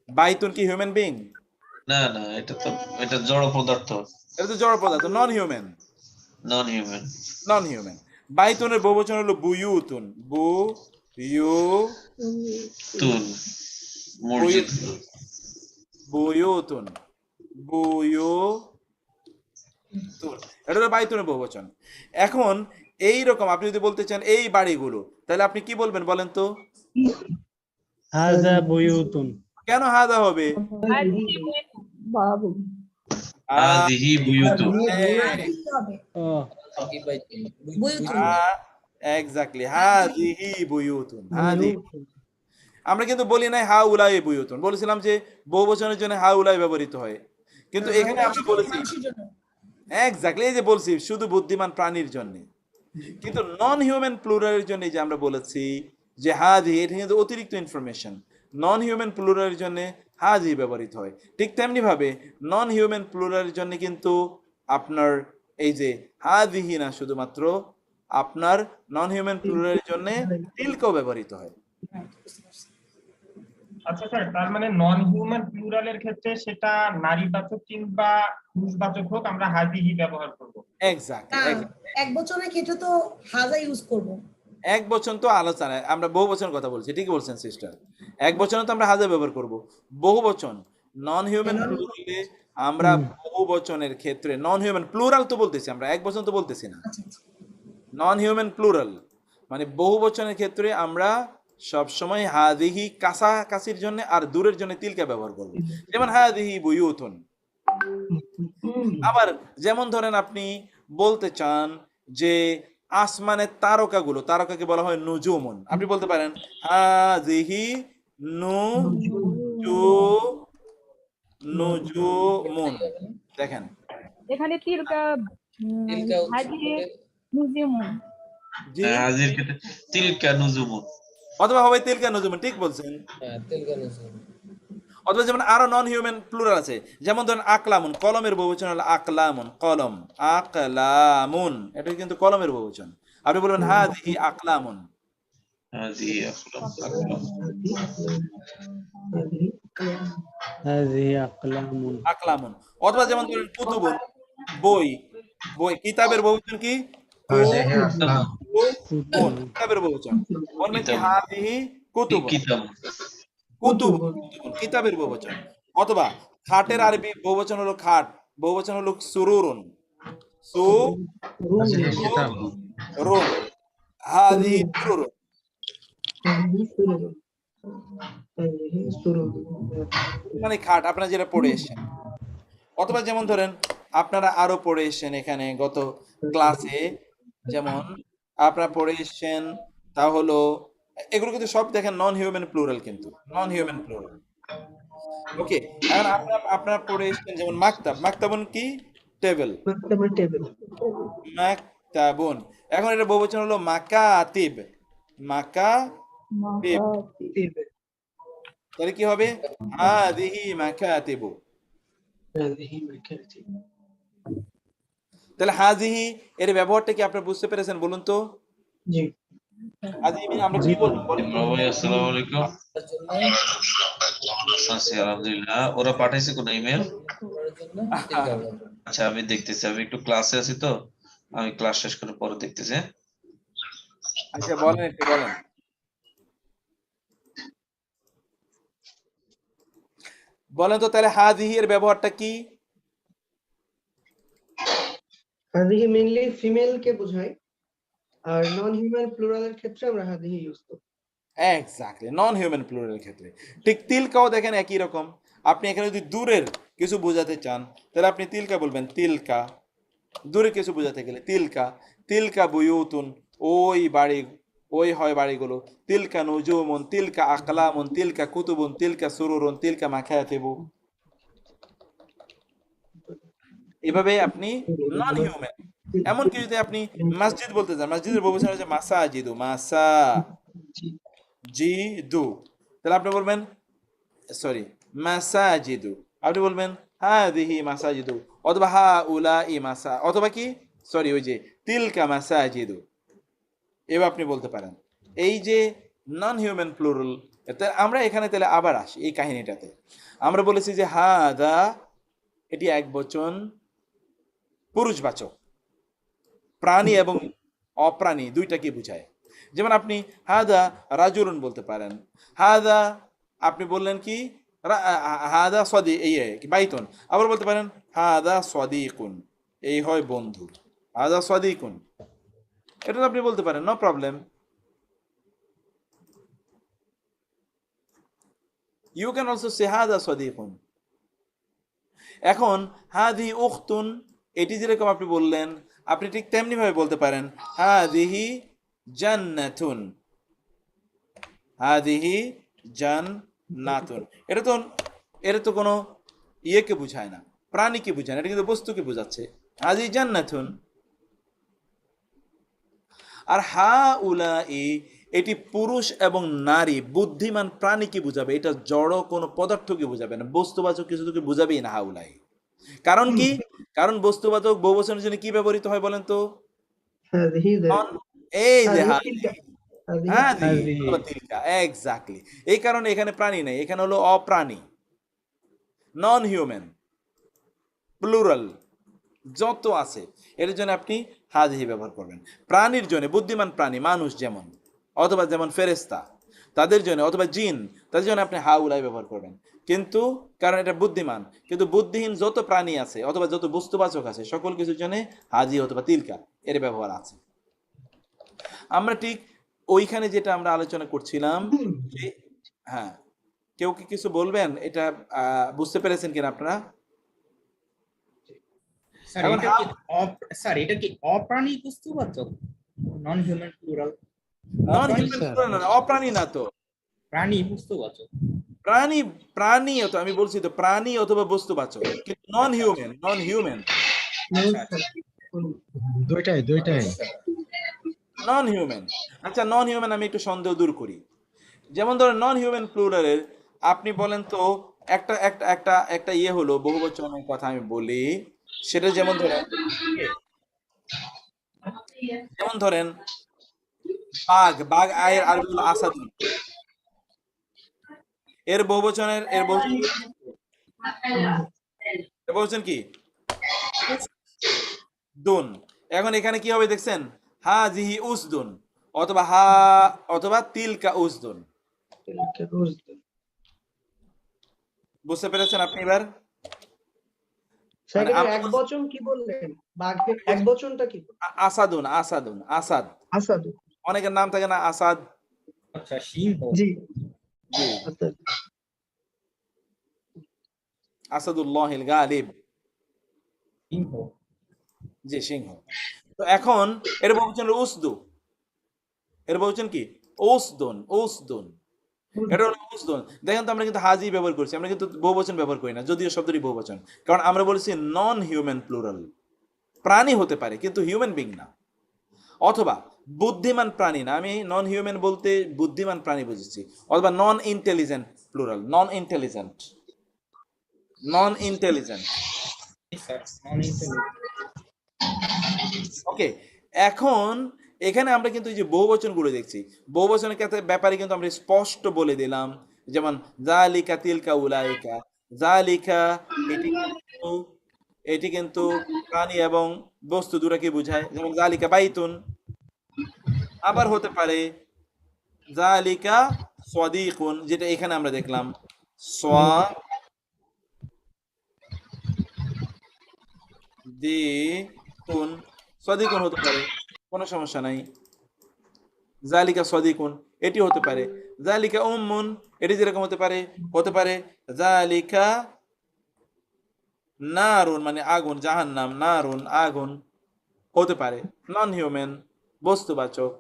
বাইতুন কি হিউম্যান বিং? না না, এটা জড় পদার্থ, এটা তো জড় পদার্থ, non human. Non human. Non human. বাইতুনের বহুবচন হলো বুয়ুতুন, তুন মসজিদ, বুয়ুতুন, এটা হলো বাইতুনের বহুবচন। এখন এই রকম আপনি যদি বলতে চান এই বাড়িগুলো, তাহলে আপনি কি বলবেন বলেন তো? হাজা বুয়ুতুন। কেন হাদা হবে? হাদিহি বুয়ুতু। হবে ও বুয়ুতুন। এক্স্যাক্টলি, হাদিহি বুয়ুতুন, হাদিহি। আমরা কিন্তু বলি নাই হা উলাই বুয়ুতুন, বলেছিলাম যে বহুবচনের জন্য হা উলাই ব্যবহৃত হয়, কিন্তু এখানে আমরা বলেছি মানুষের জন্য। এক্স্যাক্টলি, এই যে বলছি শুধু বুদ্ধিমান প্রাণীর জন্য। কিন্তু নন হিউম্যান প্লুরালের জন্য যে আমরা বলেছি যে হাদি, এটা কিন্তু অতিরিক্ত ইনফরমেশন। নন হিউম্যান প্লুরালের জন্য হাদি ব্যবহৃত হয়। ঠিক তেমনি ভাবে নন হিউম্যান প্লুরালের জন্য কিন্তু আপনার এই যে হাদিহি না, শুধুমাত্র আপনার নন হিউম্যান প্লুরালের জন্য তিলকাও ব্যবহৃত হয়। আচ্ছা স্যার, তার মানে নন হিউম্যান প্লুরালের ক্ষেত্রে সেটা নারীবাচক কিংবা পুরুষবাচক হোক, আমরা হাদিহি ব্যবহার করব। এক্স্যাক্টলি। এক বচনের ক্ষেত্রে তো হাজা ইউজ করব। এক বচন তো আলোচনায়, আমরা বহু বচনের কথা বলছি, ঠিকই বলছেন সিস্টার। এক বচনে তো আমরা হাজার ব্যবহার করব। বহু বচন নন হিউম্যান প্লুরালে আমরা বহু বচনের ক্ষেত্রে, নন হিউম্যান প্লুরাল তো বলতেছি আমরা, এক বচন তো বলতেছি না। নন হিউম্যান প্লুরাল মানে বহু বচনের ক্ষেত্রে আমরা সব সময় হাদিহি কাছাকাছির জন্য আর দূরের জন্য তিলকা ব্যবহার করব। যেমন হাদিহি বুয়ুতুন। আবার যেমন ধরেন আপনি বলতে চান যে আসমানের তারকাগুলো, তারকাকে বলা হয় নুজুমুন, আপনি বলতে পারেন হাযিহি নুজুমুন। দেখেন এখানে তিলকা তিলকা হাজির মুজিমুন। জি, হাজির ক্ষেত্রে তিলকা নুজুমুন, অথবা হবে তিলকা নুজুমুন, ঠিক বলছেন। হ্যাঁ তিলকা নুজুম। অথবা যেমন আরো নন হিউম্যান প্লুরাল আছে, যেমন ধরেন আকলামুন, কলমের বহুবচন হলো আকলামুন, কলম, আকলামুন, এটা কিন্তু কলমের বহুবচন। আপনি বলবেন হাযিহি আকলামুন। হাদিহি আকলাম। হাযিহি আকলামুন। আকলামুন। অথবা যেমন ধরেন কুতুবুন, বই, বই, কিতাবের বহুবচন কি? হাযিহি আকলাম। কুতুবুন, কিতাবের বহুবচন। বলবেন কি কিতাব। হাযিহি কুতুবুন, কিতাব। কুতুবুন, কিতাবের বহুবচন। অথবা খাটের আরবি বহুবচন হলো খাট, বহুবচন হলো সুরুরুন, হাযিহি কিতাবুন। সুরুরুন, হাযিহি সুরুরুন। মানে খাট, আপনারা যেটা পড়ে এসেছেন। অথবা যেমন ধরেন আপনারা আরো পড়ে এসেছেন এখানে গত ক্লাসে, যেমন আপনারা পড়ে এসেছেন তা হলো, এগুলো কিন্তু সব দেখেন নন হিউম্যান প্লুরাল, কিন্তু নন হিউম্যান প্লুরাল। ওকে, এখন আপনারা পড়ে এসেছেন যেমন মাকতাব, মাকতাবুন কি? টেবিল, মাকতাবুন। এখন এটা বহুবচন হলো মাকাতিব, মাকাতিব। তাহলে কি হবে? হাযিহি মাকাতিবু। তাহলে হাযিহি এর ব্যবহারটা কি আপনারা বুঝতে পেরেছেন বলুন তো? জি। হাযিহি আমরা কি বলবো বলেন তো? ভাই আসসালামু আলাইকুম। তার জন্য আছি আলহামদুলিল্লাহ। ওরা পাঠাইছে কোন ইমেল? করার জন্য তিলকা ব্যবহার করব। আচ্ছা আমি দেখতেছি, আমি একটু ক্লাসে আছি তো, আমি ক্লাস শেষ করে পরে দেখতেছি। আচ্ছা বলেন, একটু বলেন। বলেন তো তাহলে হাযিহি এর ব্যবহারটা কি? হাদিহি মেইনলি ফিমেল কে বোঝায়, আর নন হিউম্যান প্লুরালের ক্ষেত্রে আমরা হাদিহি ইউজ করি। এক্স্যাক্টলি, নন হিউম্যান প্লুরাল ক্ষেত্রে। ঠিক তিলকাও দেখেন একই রকম। আপনি এখানে যদি দূরের কিছু বোঝাতে চান তাহলে আপনি তিলকা বলবেন, তিলকা। দূরে কিছু বোঝাতে গেলে তিলকা, তিলকা বুয়ুতুন, ওই বাড়ি, ওই হয় বাড়িগুলো। তিলকা নুজুমুন, তিলকা আকলামুন, তিলকা কুতুবুন, তিলকা সুরুরুন, তিলকা মাকাতিবু। এভাবে আপনি নন হিউম্যান। এমনকি যদি আপনি মসজিদ বলতে চান, মসজিদের বহুবচন হচ্ছে মাসাজিদু, মাসাজিদু, তাহলে আপনি বলবেন সরি মাসাজিদু, আপনি বলবেন হাদিহি মাসাজিদু, অথবা হাউলাই মাসা, অথবা কি সরি ওই যে তিলকা মাসাজিদু, এভাবে আপনি বলতে পারেন। এই যে নন হিউম্যান প্লুরাল, আমরা এখানে তাহলে আবার আসি এই কাহিনীটাতে। আমরা বলেছি যে হাদা এটি এক বচন পুরুষবাচক, প্রাণী এবং অপ্রাণী দুইটাকে বোঝায়। যেমন আপনি হাদা রাজুলুন বলতে পারেন, হাদা আপনি বললেন কি হাদা সদি এই বাইতুন, আবার বলতে পারেন হাদা সদিকুন, এই হয় বন্ধু, হাদা সদিকুন, এটা তো আপনি বলতে পারেন, no problem. You can also say হাদা সদিকুন। এখন হাদি উখতুন, এটি যেরকম আপনি বললেন, আপনি ঠিক তেমনি ভাবে বলতে পারেন হাদিহি জান্নাতুন, হাদিহি জান্নাতুন। এটা তো কোনো ইয়েকে বুঝায় না, প্রাণীকে বুঝায় না, এটা কিন্তু বস্তুকে বোঝাচ্ছে, হাদিহি জান্নাতুন। আর হাউলাই এটি পুরুষ এবং নারী বুদ্ধিমান প্রাণীকে বুঝাবে, এটা জড় কোনো পদার্থকে বুঝাবে না, বস্তুবাচক কিছু তোকে বুঝাবেই না হাউলাই। কারণ কি? কারণ বস্তুবাচক বহুবচনের জন্য কি ব্যবহৃত হয় বলেন তো? এই যে এক্স্যাক্টলি, এই কারণে এখানে প্রাণী নেই, এখানে হলো অপ্রাণী, নন হিউম্যান প্লুরাল যত আছে, এর জন্য আপনি হাদিহি ব্যবহার করবেন। প্রাণীর জন্য বুদ্ধিমান প্রাণী, মানুষ যেমন, অথবা যেমন ফেরেশতা তাদের জন্য, অথবা জিন তাদের জন্য আপনি হাউলাই ব্যবহার করবেন। কিন্তু কারণ এটা বুদ্ধিমান, কিন্তু বুদ্ধিহীন যত প্রাণী আছে অথবা যত বস্তুবাচক আছে সকল কিছুর জন্য হাজি অথবা তিলকা এর ব্যবহার আছে। আমরা ঠিক ওইখানে যেটা আমরা আলোচনা করছিলাম যে, হ্যাঁ কেউ কি কিছু বলবেন? এটা বুঝতে পেরেছেন কিনা আপনারা? স্যার এটা কি অপ্রাণী বস্তুবাচক, non human plural? Non human অপ্রাণী না তো, প্রাণী বস্তুবাচক। প্রাণী তো আমি বলছি তো, প্রাণী অথবা বস্তুবাচক, কিন্তু নন হিউম্যান দুইটাই নন হিউম্যান। আচ্ছা নন হিউম্যান আমি একটু সন্দেহ দূর করি। যেমন ধরেন নন হিউম্যান প্লুরালের আপনি বলেন তো একটা একটা একটা একটা ইয়ে হলো বহুবচনের কথা আমি বলি, সেটা যেমন ধরেন বাঘ আয়ের আরবি হলো আসাদুন, এর বহুবচন কি দুন। এখন এখানে কি হবে দেখছেন, হাজিহি উসদুন, অথবা তিলকা উসদুন। বুঝতে পেরেছেন আপনি এবার? এক বচন কি বললেন? বাঘের এক বচনটা কি? আসাদ। অনেকের নাম থাকে না আসাদ। আচ্ছা সিংহ। জি আসাদুল্লাহিল গালিব, সিংহ। জি সিংহ। তো এখন এর বহুবচন হলো উসদু, এর বহুবচন কি উসদুন, এটা হলো উসদুন। দেখেন তো আমরা কিন্তু হাজি ব্যবহার করছি, আমরা কিন্তু বহুবচন ব্যবহার করি না, যদিও শব্দটি বহুবচন, কারণ আমরা বলেছি নন হিউম্যান প্লুরাল, প্রাণী হতে পারে কিন্তু হিউম্যান বিং না, অথবা বুদ্ধিমান প্রাণী না, আমি নন হিউম্যান বলতে বুদ্ধিমান প্রাণী বুঝেছি, অথবা নন ইন্টেলিজেন্ট প্লুরাল, নন ইন্টেলিজেন্ট। ওকে, এখন এখানে আমরা কিন্তু এই যে বহুবচনগুলো দেখছি, বহুবচনের ক্ষেত্রে ব্যাপারে কিন্তু আমরা স্পষ্ট বলে দিলাম, যেমন জালিকা তিলকা উলাইকা, জালিকা এটি কিন্তু প্রাণী এবং বস্তু দুটাকে বোঝায়, যেমন জালিকা বাইতুন, আবার হতে পারে জালিকা সাদিকুন, যেটা এখানে আমরা দেখলাম সাদিকুন হতে পারে, কোনো সমস্যা নাই। জালিকা সাদিকুন এটি হতে পারে, জালিকা উম্মুন এটি যেরকম হতে পারে জালিকা নারুন মানে আগুন, জাহান্নাম, নারুন আগুন হতে পারে, নন হিউম্যান বস্তুবাচক।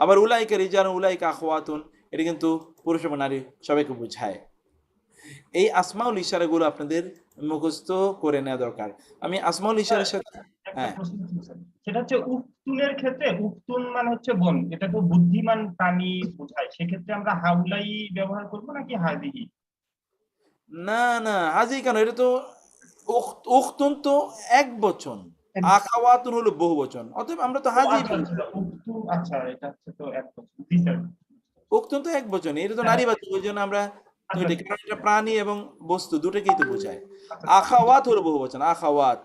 আবার উলাইকা রিজালুন উলাইকা আখওয়াতুন, এটি কিন্তু পুরুষ এবং নারী সবাইকে বোঝায়। এই আসমাউল ইশারাগুলো আপনাদের মুখস্থ করে নেওয়া দরকার। আমি আসমাউল ইশারার সাথে একটা হ্যাঁ প্রশ্ন ছিল স্যার। সেটা হচ্ছে উক্তুনের ক্ষেত্রে, উক্তুন মানে হচ্ছে বন, এটা তো বুদ্ধিমান প্রাণী বোঝায়, সেক্ষেত্রে আমরা হাউলাই ব্যবহার করবো নাকি হাদিহি? না না হাজি কেন, এটা তো উখতুন তো এক বচন, আখাওয়াতুন হলো বহু বচন, অতএব আমরা তো হাজি আচ্ছা বলবো। আচ্ছা, উক্তু, আচ্ছা এটা হচ্ছে তো এক বছর। জি স্যার। উখতুন তো এক বচন, এটা তো হ্যাঁ, নারীবাচক, ওই জন্য আমরা আচ্ছা দুইটা, কারণ এটা প্রাণী এবং বস্তু দুটোকেই তো বোঝায়। আচ্ছা, আখাওয়াত হলো বহু বচন, আখাওয়াত।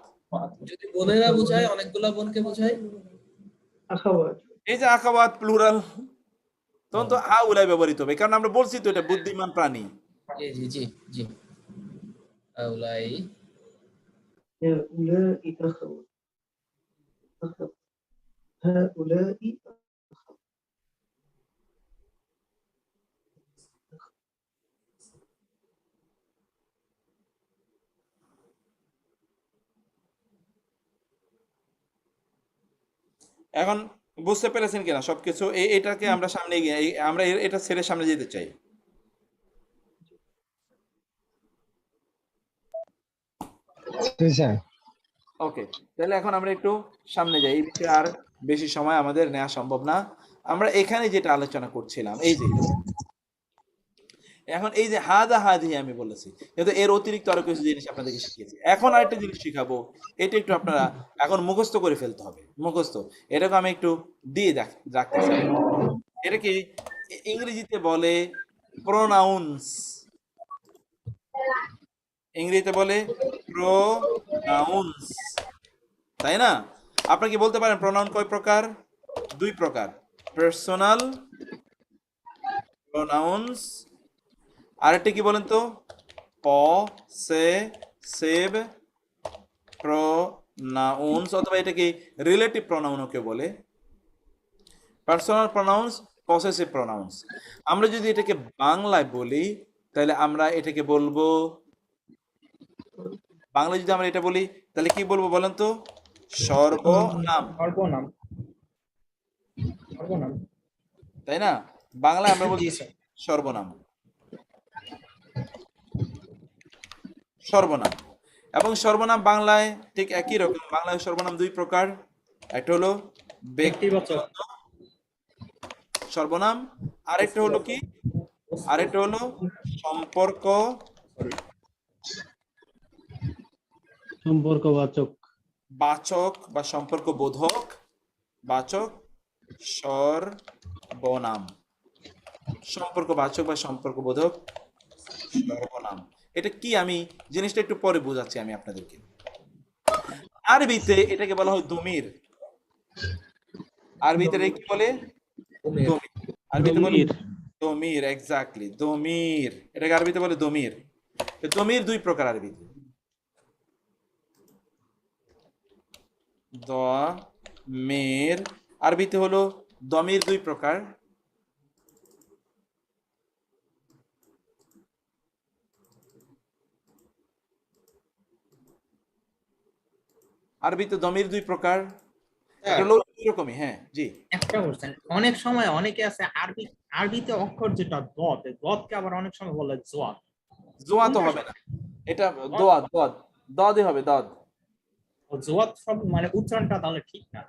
আচ্ছা। যদি বোনেরা বোঝায়, অনেকগুলা বোনকে বোঝায়। আখাওয়াত। এই যে আখাওয়াত প্লুরাল, তখন তো হাউলাই ব্যবহৃত হবে, কারণ আমরা বলছি তো এটা বুদ্ধিমান প্রাণী। জি জি জি জি। হাউলাই هؤلاء أخوات. هؤلاء এখন বুঝতে পেরেছেন কিনা সবকিছু? এটাকে আমরা সামনে এগিয়ে আমরা এটা ছেড়ে সামনে যেতে চাই। ওকে, তাহলে এখন আমরা একটু সামনে যাই, এই বিষয়ে আর বেশি সময় আমাদের নেওয়া সম্ভব না। আমরা এখানে যেটা আলোচনা করছিলাম, এই যে এখন এই যে হাদা হাদি আমি বলেছি, কিন্তু এর অতিরিক্ত আরো কিছু জিনিস আপনাদেরকে শিখিয়েছি। এখন আরেকটা জিনিস শিখাবো, এটা একটু আপনারা এখন মুখস্থ করে ফেলতে হবে। মুখস্থ এটাকে আমি একটু দিয়ে রাখতে চাই। এটাকে ইংরেজিতে বলে প্রোনাউন্স, ইংরেজিতে বলে প্রোনাউন্স, তাই না? আপনি কি বলতে পারেন প্রোনাউন কয় প্রকার? দুই প্রকার, পার্সোনাল প্রোনাউন্স, আরেকটা কি বলেন তো? পসেসিভ প্রোনাউন্স, অথবা এটাকে রিলেটিভ প্রোনাউনও কেউ বলে। Personal pronouns, possessive pronouns. আমরা যদি এটাকে বাংলায় বলি তাহলে আমরা এটাকে বলবো, বাংলায় যদি আমরা এটা বলি তাহলে কি বলবো বলেন তো? সর্বনাম, সর্বনাম, সর্বনাম। তাই না? বাংলায় আমরা বলছি জি স্যার। সর্বনাম, সর্বনাম। এবং সর্বনাম বাংলায় ঠিক একই রকম। বাংলায় সর্বনাম দুই প্রকার, একটা হলো ব্যক্তিগত সর্বনাম, আরেকটা হলো কি? আরেকটা হলো সম্পর্ক সম্পর্কবাচক বাচক বা সম্পর্ক বোধক বাচক সর্বনাম, সম্পর্ক বাচক বা সম্পর্ক বোধক সর্বনাম। এটা কি আমি জিনিসটা একটু পরে বোঝাচ্ছি আমি আপনাদেরকে। আরবিতে এটাকে বলা হয় দমির। আরবিতে এটাকে কি বলে? দমির। আরবিতে বলে দমির, এক্স্যাক্টলি দমির। এটাকে আরবিতে বলে দমির। দমির দুই প্রকার আরবিতে, দমির আরবিতে হলো দমির দুই প্রকার। আরবিতে দমির দুই প্রকার, এটা হলো এরকমই। হ্যাঁ জি, একটা বলছেন, অনেক সময় অনেকে আছে আরবিতে অক্ষর যেটা দদ, দদকে আবার অনেক সময় বলে জোয়াদ। জোয়া তো হবে না, এটা দোয়া, দদ, দদই হবে, দদ। জোয়াদ সব মানে উচ্চারণটা তাহলে ঠিক না।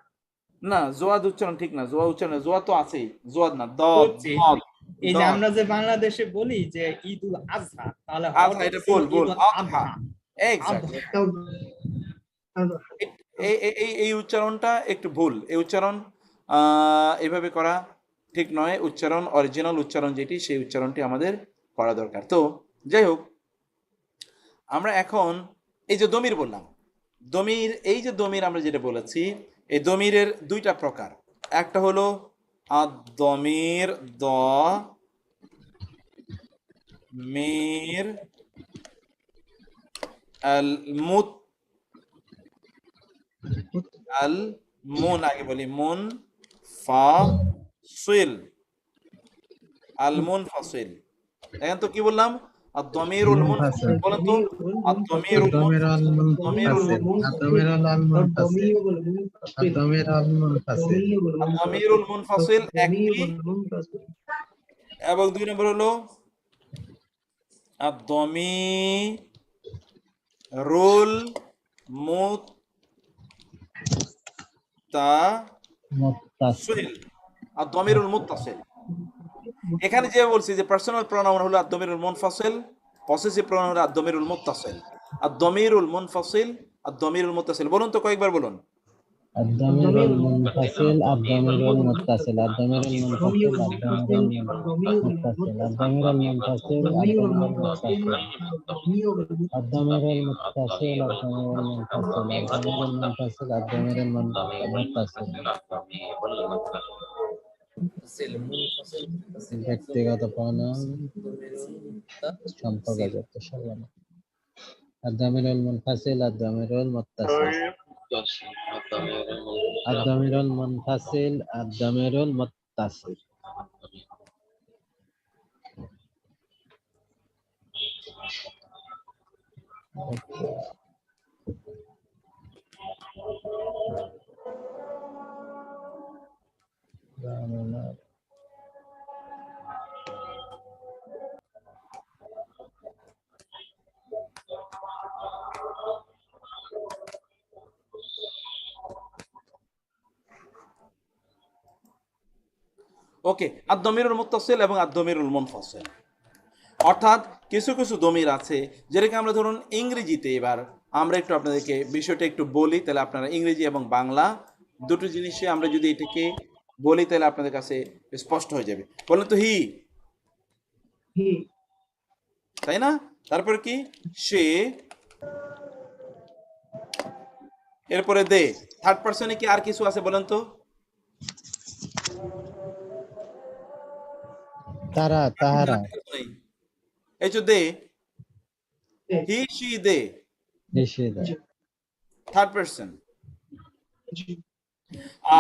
না, জোয়াদ উচ্চারণ ঠিক না, জোয়া উচ্চারণ, জোয়া তো আছেই, জোয়াদ না, দদ, দদ। এই যে আমরা যে বাংলাদেশে বলি যে ঈদুল আজহা, তাহলে আজহা, এটা বল বল, আজহা, এক্স্যাক্টলি। এই উচ্চারণটা একটু ভুল, এই উচ্চারণ এইভাবে করা ঠিক নয়। উচ্চারণ, অরিজিনাল উচ্চারণ যেটি, সেই উচ্চারণটি আমাদের করা দরকার। তো যাই হোক, আমরা এখন এই যে দমির বললাম, দমির, এই যে দমির আমরা যেটা বলেছি, এই দমিরের দুইটা প্রকার। একটা হলো আদ-দমির, দমির আল-মুত আল মুন, আগে বলি মুন ফাসিল, আল মুন ফাসিল। এখন তো কি বললাম? আদ-দমিরুল মুনফাসিল, বলেন তো? আদ-দমিরুল আদ-দমিরুল মুনফাসিল একটি, এবং দুই নম্বর হলো আদ-দমিরুল মুত্তাসিল। আদ-দমিরুল মুত্তাসিল। এখানে যে বলছি যে পার্সোনাল প্রোনাউন হলো আদ-দমিরুল মুনফাসিল, পসেসিভ প্রোনাউন হলো আদ-দমিরুল মুত্তাসিল। আদ-দমিরুল মুনফাসিল, আদ-দমিরুল মুত্তাসিল। বলুন তো কয়েকবার বলুন। الضمير المنفصل الضمير المتصل الضمير المنفصل الضمير المتصل الضمير المنفصل الضمير المتصل الضمير المتصل الضمير المنفصل الضمير المنفصل ব্যক্তিগত প্রণাম সম্পর্কযুক্ত সর্বনাম الضمير المنفصل الضمير المتصل الضمير المنفصل الضمير المتصل ওকে, আদ-দমিরুল মুত্তাসিল এবং আদ-দমিরুল মুনফাসিল। অর্থাৎ কিছু কিছু দমির আছে যেটাকে আমরা ধরুন ইংরেজিতে, এবার আমরা একটু আপনাদেরকে বিষয়টা একটু বলি, তাহলে আপনারা ইংরেজি এবং বাংলা দুটো জিনিসে আমরা যদি এটাকে বলি তাহলে আপনাদের কাছে স্পষ্ট হয়ে যাবে। বলেন তো হি, তাই না? তারপর কি সে, এরপরে দে। থার্ড পারসনে কি আর কিছু আছে বলেন তো? তারা তাহারা এই যে they, he she they, third person.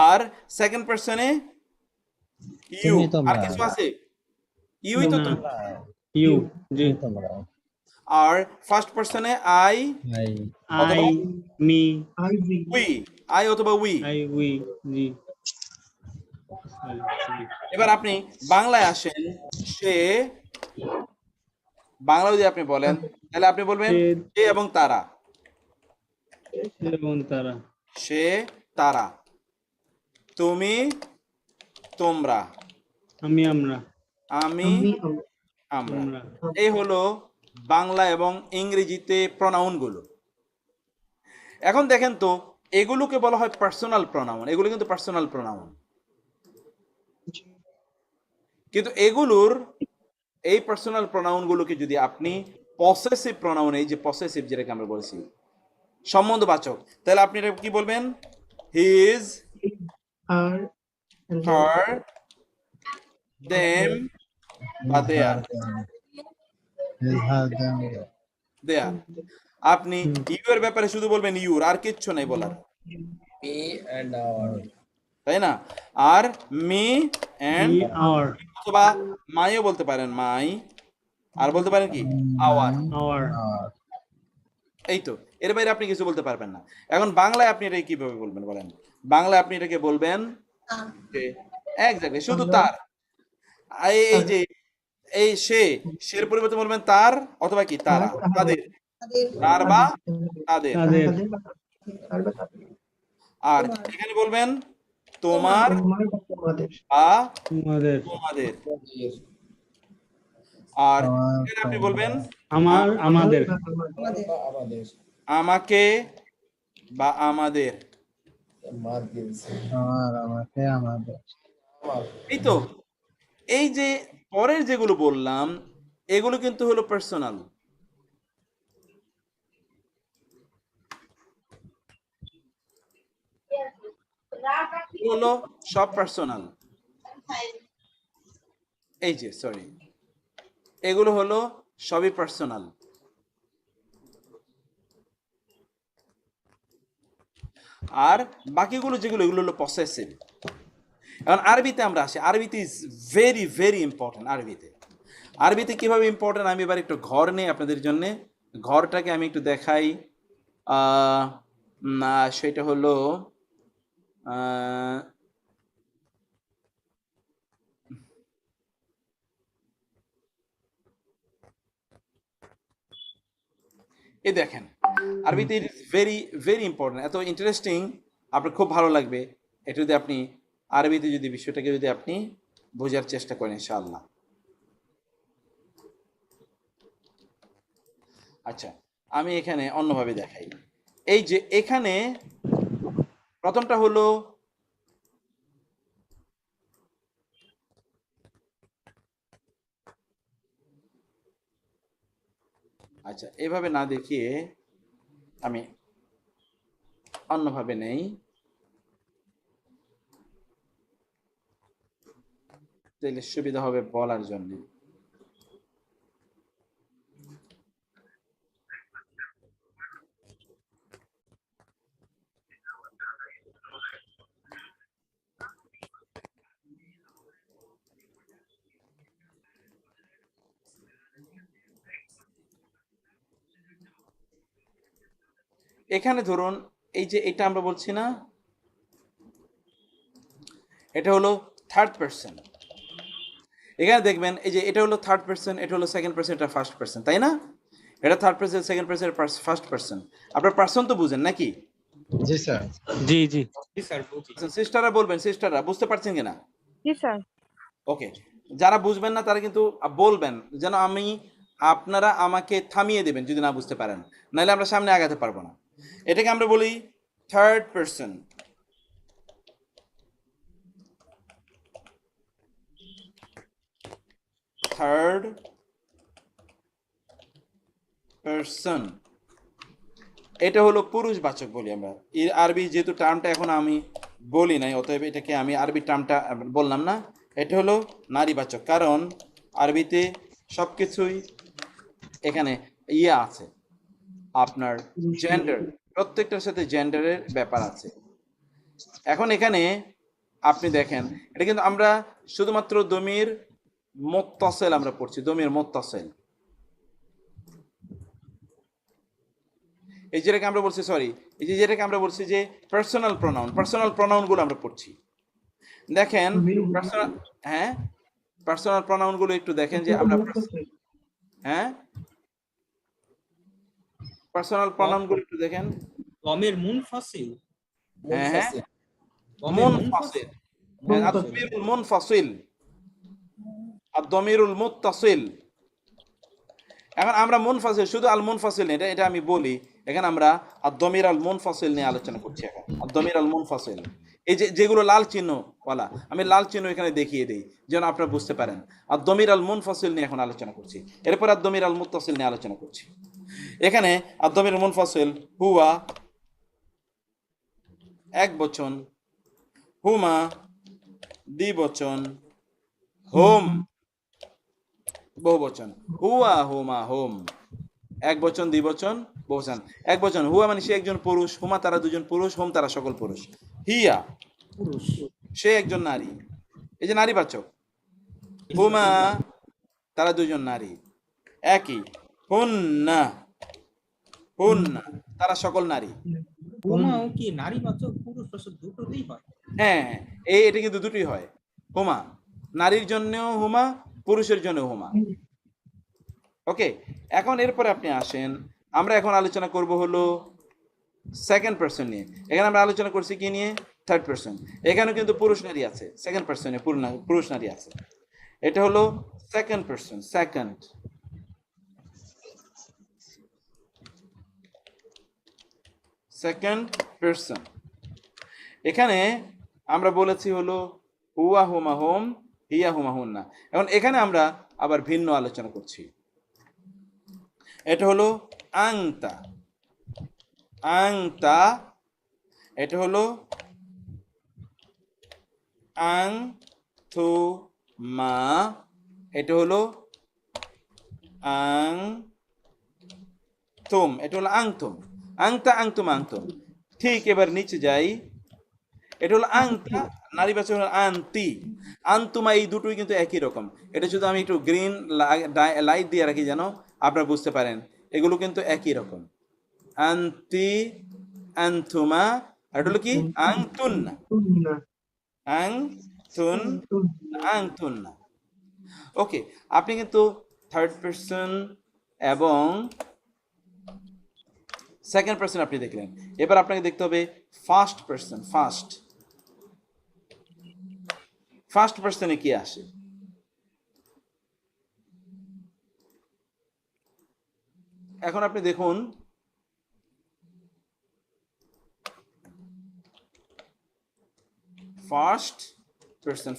আর সেকেন্ড পারসনে ইউ, আর কিছু আছে? ইউই তো তোমরা। ইউ জি তোমরা। আর ফার্স্ট পারসনে I, I me, we, I অথবা উই। উই জি। এবার আপনি বাংলায় আসেন, সে, বাংলা যদি আপনি বলেন তাহলে আপনি বলবেন সে এবং তারা। সে তারা, তুমি তোমরা, আমি আমরা। এই হলো বাংলা এবং ইংরেজিতে প্রনাউন গুলো। এখন দেখেন তো, এগুলোকে বলা হয় পার্সোনাল প্রনাউন। এগুলো কিন্তু পার্সোনাল প্রনাউন, কিন্তু এগুলোর এই পার্সোনাল প্রনাউন গুলোকে যদি আপনি পসেসিভ প্রনাউন, এই যে পসেসিভ যেটাকে আমরা বলছি সম্বন্ধবাচক, তাহলে আপনি এটা কি বলবেন? হিজ, হার, দেম বা দেয়ার। আপনি ইউ এর ব্যাপারে শুধু বলবেন ইউর, আর কিচ্ছু নাই বলার, তাই না? আর মি এন্ড আওয়ার, অথবা মাইও বলতে পারেন, মাই, আর বলতে পারেন কি আওয়ার। এই তো, এর বাইরে আপনি কিছু বলতে পারবেন না। এখন বাংলায় আপনি এটা কিভাবে বলবেন বলেন? বাংলায় আপনি এটাকে বলবেন এক্স্যাক্টলি শুধু তার। এই যে এই সে, সের পরিবর্তে বলবেন তার অথবা কি তারা, তাদের, তার বা তাদের। আর এখানে বলবেন তোমার বা তোমাদের। আর এখানে আপনি বলবেন আমার, আমাদের, আমাকে বা আমাদের। আমাকে, আমাদের। এই তো, এই যে পরের যেগুলো বললাম এগুলো কিন্তু হলো পার্সোনাল। হলো সব পার্সোনাল। এই যে সরি, এগুলো হলো সবই পার্সোনাল। আর বাকিগুলো যেগুলো, এগুলো হলো পসেসিভ। এখন আরবিতে আমরা আসি। আরবিতে ইজ ভেরি ভেরি ইম্পর্টেন্ট। আরবিতে কিভাবে ইম্পর্টেন্ট আমি এবার একটু ঘর নেই আপনাদের জন্য। ঘরটাকে আমি একটু দেখাই। না, সেটা হলো এই দেখেন আরবিতে it is very very important, এত ইন্টারেস্টিং, আপনার খুব ভালো লাগবে এটা যদি আপনি আরবিতে যদি বিষয়টাকে যদি আপনি বোঝার চেষ্টা করেন ইনশাআল্লাহ। আচ্ছা, আমি এখানে অন্যভাবে দেখাই। এই যে এখানে প্রথমটা হলো আচ্ছা, এভাবে না দেখিয়ে আমি অন্যভাবে নেই। তাহলে সুবিধা হবে বলার জন্য। এখানে ধরুন এই যে এটা আমরা বলছি না, এটা হলো থার্ড পারসন। এখানে দেখবেন এই যে এটা হলো থার্ড পারসন, এটা হলো সেকেন্ড পারসন, এটা ফার্স্ট পারসন, তাই না? এটা third person, second person, first person. আপনার পারসন তো বুঝেন নাকি? জি স্যার। জি জি জি স্যার বুঝি। সিস্টাররা বলবেন, সিস্টাররা বুঝতে পারছেন কিনা? জি স্যার। ওকে, যারা বুঝবেন না তারা কিন্তু বলবেন, যেন আমি আপনারা আমাকে থামিয়ে দেবেন যদি না বুঝতে পারেন, নাহলে আমরা সামনে আগাতে পারবো না। এটাকে আমরা বলি থার্ড পারসন। থার্ড পারসন এটা হলো পুরুষবাচক বলি আমরা। এর আরবি যেহেতু টার্মটা এখন আমি বলি নাই, অতএব এটাকে আমি আরবি টার্মটা বললাম না। এটা হলো নারীবাচক, কারণ আরবিতে সবকিছুই এখানে ইয়ে আছে, আপনার জেন্ডার, প্রত্যেকটার সাথে জেন্ডারের ব্যাপার আছে। এখন এখানে আপনি দেখেন এটা কিন্তু আমরা শুধুমাত্র দমির মুত্তাসিল আমরা পড়ছি, দমির মুত্তাসিল। এই যেটাকে আমরা বলছি, সরি, এই যে যেটাকে আমরা বলছি যে পার্সোনাল প্রোনাউন, পার্সোনাল প্রোনাউনগুলো আমরা পড়ছি। দেখেন পার্সোনাল, হ্যাঁ পার্সোনাল প্রোনাউনগুলো একটু দেখেন যে আমরা, হ্যাঁ পার্সোনাল প্রোনাউনগুলো একটু দেখেন। দমের মুনফাসিল। হ্যাঁ হ্যাঁ মুনফাসিল, আদ-দমিরুল মুনফাসিল, আদ-দমিরুল মুত্তাসিল। এখন আমরা মুনফাসিল, শুধু আল মুনফাসিল নেই, এটা আমি বলি, এখানে আমরা আদ-দমির আল মুনফাসিল নিয়ে আলোচনা করছি। এখন আদ-দমির আল মুনফাসিল, এই যে যেগুলো লাল চিহ্ন ওয়ালা, আমি লাল চিহ্ন এখানে দেখিয়ে দিই যেন আপনারা বুঝতে পারেন। আদ-দমির আল মুনফাসিল নিয়ে এখন আলোচনা করছি, এরপর আদ-দমির আল মুত্তাসিল নিয়ে আলোচনা করছি। এখানে আদ-দমির মুনফাসিল হুয়া এক বচন, হুমা দ্বিবচন, হোম বহুবচন। হুয়া হুমা হোম এক বচন, দ্বিবচন, বহুবচন। এক বচন হুয়া মানে সে একজন পুরুষ, হুমা তারা দুজন পুরুষ, হোম তারা সকল পুরুষ। হিয়া পুরুষ, সে একজন নারী, এই যে নারীবাচক। হুমা তারা দুজন নারী, একই। হুন্না হুন্না তারা সকল নারী। হুমাও কি নারীবাচক পুরুষ বাচক দুটোতেই হয়? হ্যাঁ হ্যাঁ, এটা কিন্তু দুটোই হয়। হুমা নারীর জন্যও হুমা, পুরুষের জন্য হুমা। ওকে, এখন এরপরে আপনি আসেন, আমরা এখন আলোচনা করব হলো সেকেন্ড পারসন নিয়ে। এখানে আমরা আলোচনা করছি কি নিয়ে? Third person. এখানে কিন্তু পুরুষ নারী আছে, সেকেন্ড পারসনে পুরুষ নারী আছে। এটা হলো সেকেন্ড পারসন, সেকেন্ড পারসন। এখানে আমরা বলেছি হলো হুয়া হুমা হোম, হিয়া হুমা হুন্না। এখন এখানে আমরা আবার ভিন্ন আলোচনা করছি। এটা হলো আংতা, আংতা, এটা হলো আং থু মা, এটা হলো আং তুম, এটা হলো আংতুম, আংতা আংতুম আংতুম। ঠিক, এবার নিচে যাই, এটা হলো আংতা, নারীবাচক হলো আন্তি, আন্তুমা, এই দুটোই কিন্তু একই রকম। এটা যদি আমি একটু গ্রিন লাইট দিয়ে রাখি যেন আপনারা বুঝতে পারেন, এগুলো কিন্তু একই রকম। আন্তি, আন্তুমা, আর এটা হলো কি আংতুন্না, আংতুন, আংতুন্না। ওকে, আপনি কিন্তু থার্ড পারসন এবং সেকেন্ড পার্সন আপনি দেখলেন, এবার আপনাকে দেখতে হবে ফার্স্ট পার্সন। ফার্স্ট পার্সনে কি আসে? এখন আপনি দেখুন ফার্স্ট পার্সন,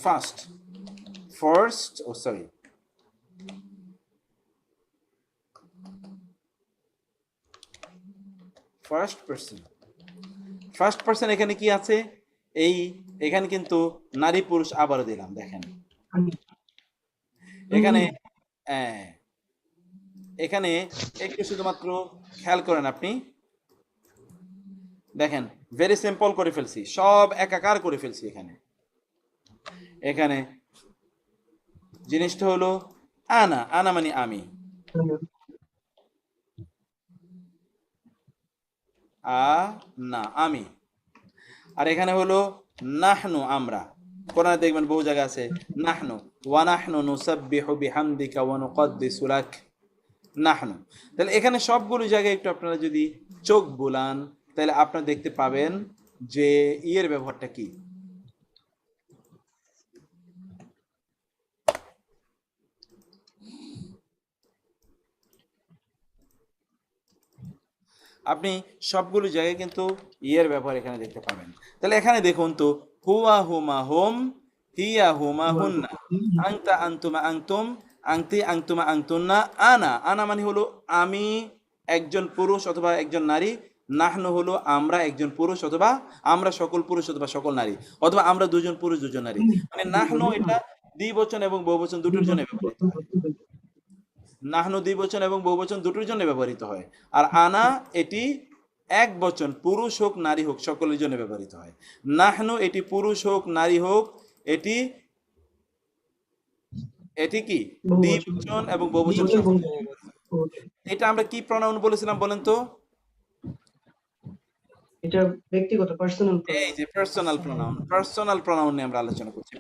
ফার্স্ট পার্সন এখানে কি আছে? এখানে কিন্তু নারী পুরুষ আবারও দিলাম, দেখেন এখানে এখানে একটু শুধুমাত্র খেয়াল করেন, আপনি দেখেন ভেরি সিম্পল করে ফেলছি, সব একাকার করে ফেলছি। এখানে জিনিসটা হলো আনা মানে আমি, না আমি। আর এখানে হলো নাহনু আমরা, কোরআনে দেখবেন বহু জায়গা আছে নাহনু ওয়া নাহনু নুসাব্বিহু বিহামদিকা ওয়া নুকদ্দিসু লাক, নাহনু। তাহলে এখানে সবগুলো জায়গায় একটু আপনারা যদি চোখ বুলান তাহলে আপনারা দেখতে পাবেন যে ইয়ের ব্যবহারটা কি। আপনি সবগুলো জায়গায় কিন্তু ইয়ের ব্যবহার এখানে দেখতে পাবেন। তাহলে এখানে দেখুন তো, হুয়া হুমা হুম, হিয়া হুমা হুন্না, আংতা আংতুমা আংতুম, আংতি আংতুমা আংতুন্না, আনা মানে হলো আমি একজন পুরুষ অথবা একজন নারী, নাহনু হলো আমরা একজন পুরুষ অথবা আমরা সকল পুরুষ অথবা সকল নারী, অথবা আমরা দুজন পুরুষ দুজন নারী। মানে নাহনু এটা দ্বিবচন এবং বহুবচন দুটোর জন্য ব্যবহৃত হয়। নাহনু দ্বিবচন এবং বহুবচন দুটোর জন্য ব্যবহৃত হয়। আর আনা এটি এক বচন, পুরুষ হোক নারী হোক সকলের জন্য ব্যবহৃত হয়। নাহনু এটি পুরুষ হোক নারী হোক, এটি কি দ্বিবচন এবং বহুবচন। এটা আমরা কি প্রনাউন বলেছিলাম বলেন তো? এটা ব্যক্তিগত পার্সোনাল। এই যে পার্সোনাল প্রনাউন নিয়ে আমরা আলোচনা করছি।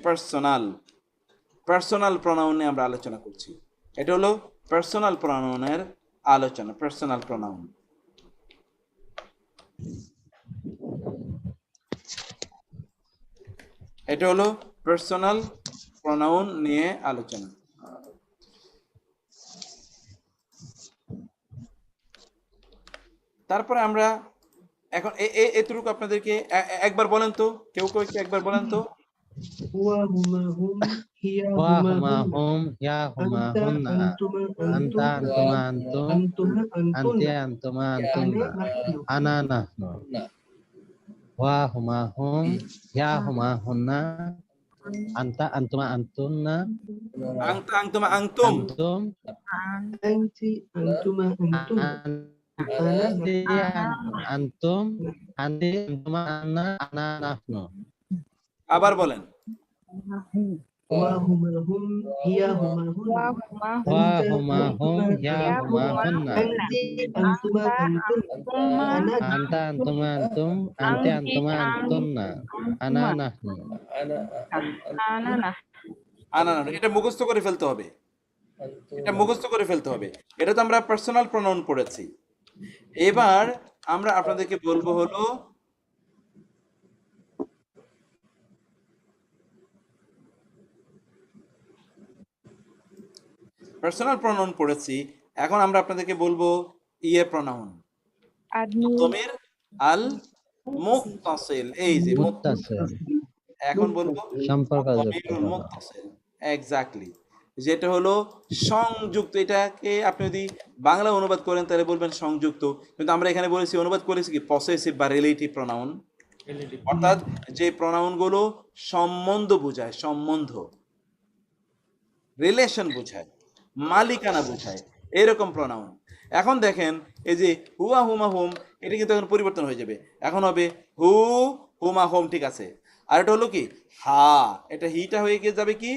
পার্সোনাল প্রনাউন নিয়ে আমরা আলোচনা করছি। এটা হলো পার্সোনাল প্রনাউনের আলোচনা, পার্সোনাল প্রনাউন। এটা হলো পার্সোনাল প্রনাউন নিয়ে আলোচনা। তারপরে আমরা এখন এতটুকু আপনাদেরকে একবার বলেন তো, কেউ একবার বলেন তো। হুয়া হুমা হুম, হিয়া ওয়া হুমা হুমা হুন্না, হুম, ইয়া হুমা আনতা হুন্না, আনতুমা আনতা আনতুম, আনতুমা আনতুম, আনতুমা আনতি আনতুন্না, আনতুমা আনা আনতুন্না, নাহনু। আনা নাহনু। ওয়া হুমা হুম, ইয়া হুমা হুন্না, আনতা আনতুমা আনতুন্না, আংতা আংতুমা আংতুম, আনতুম আনতি আনতুমা আনতুম, আনা আনতি নাহনু। আনতুম, আনতি আনতুমা আনা, আনা নাহনু। আবার বলেন। ওয়া হুমা হুম, হিয়া হুমা হুন্না, ওয়া আনতা হুমা হুম, আনতুমা ইয়া হুমা হুন্না, আনতি আনতুমা আনতুম, আনা আনতা আনতুমা আনতুম, আনতি আনতুমা আনতুন্না, আনা নাহনু। আনা না, এটা মুখস্থ করে ফেলতে হবে, এটা তো আমরা পার্সোনাল প্রনাউন পড়েছি। এবার আমরা আপনাদেরকে বলবো হলো পার্সোনাল প্রনাউন পড়েছি, এখন আমরা আপনাদেরকে বলবো ইয়ে প্রনাউন, দমির আল মুত্তাসিল। এই যে মুত্তাসিল, এখন বলবো সম্পর্কযুক্ত দমিরুল হলো। মুত্তাসিল, এক্স্যাক্টলি, যেটা হলো সংযুক্ত। এটাকে আপনি যদি বাংলা অনুবাদ করেন তাহলে বলবেন সংযুক্ত, কিন্তু আমরা এখানে বলেছি, অনুবাদ করেছি কি পসেসিভ বা রিলেটিভ প্রনাউন, অর্থাৎ যে প্রনাউনগুলো সম্বন্ধ বোঝায়, রিলেশন বোঝায়, মালিকানা বোঝায়, এরকম প্রনাউন। এখন দেখেন এই যে হুয়া হুমা হুম, এটা কিন্তু এখন পরিবর্তন হয়ে যাবে, এখন হবে হু হুমা হোম, ঠিক আছে। আর এটা হলো কি হা, এটা হিটা হয়ে গিয়ে যাবে কি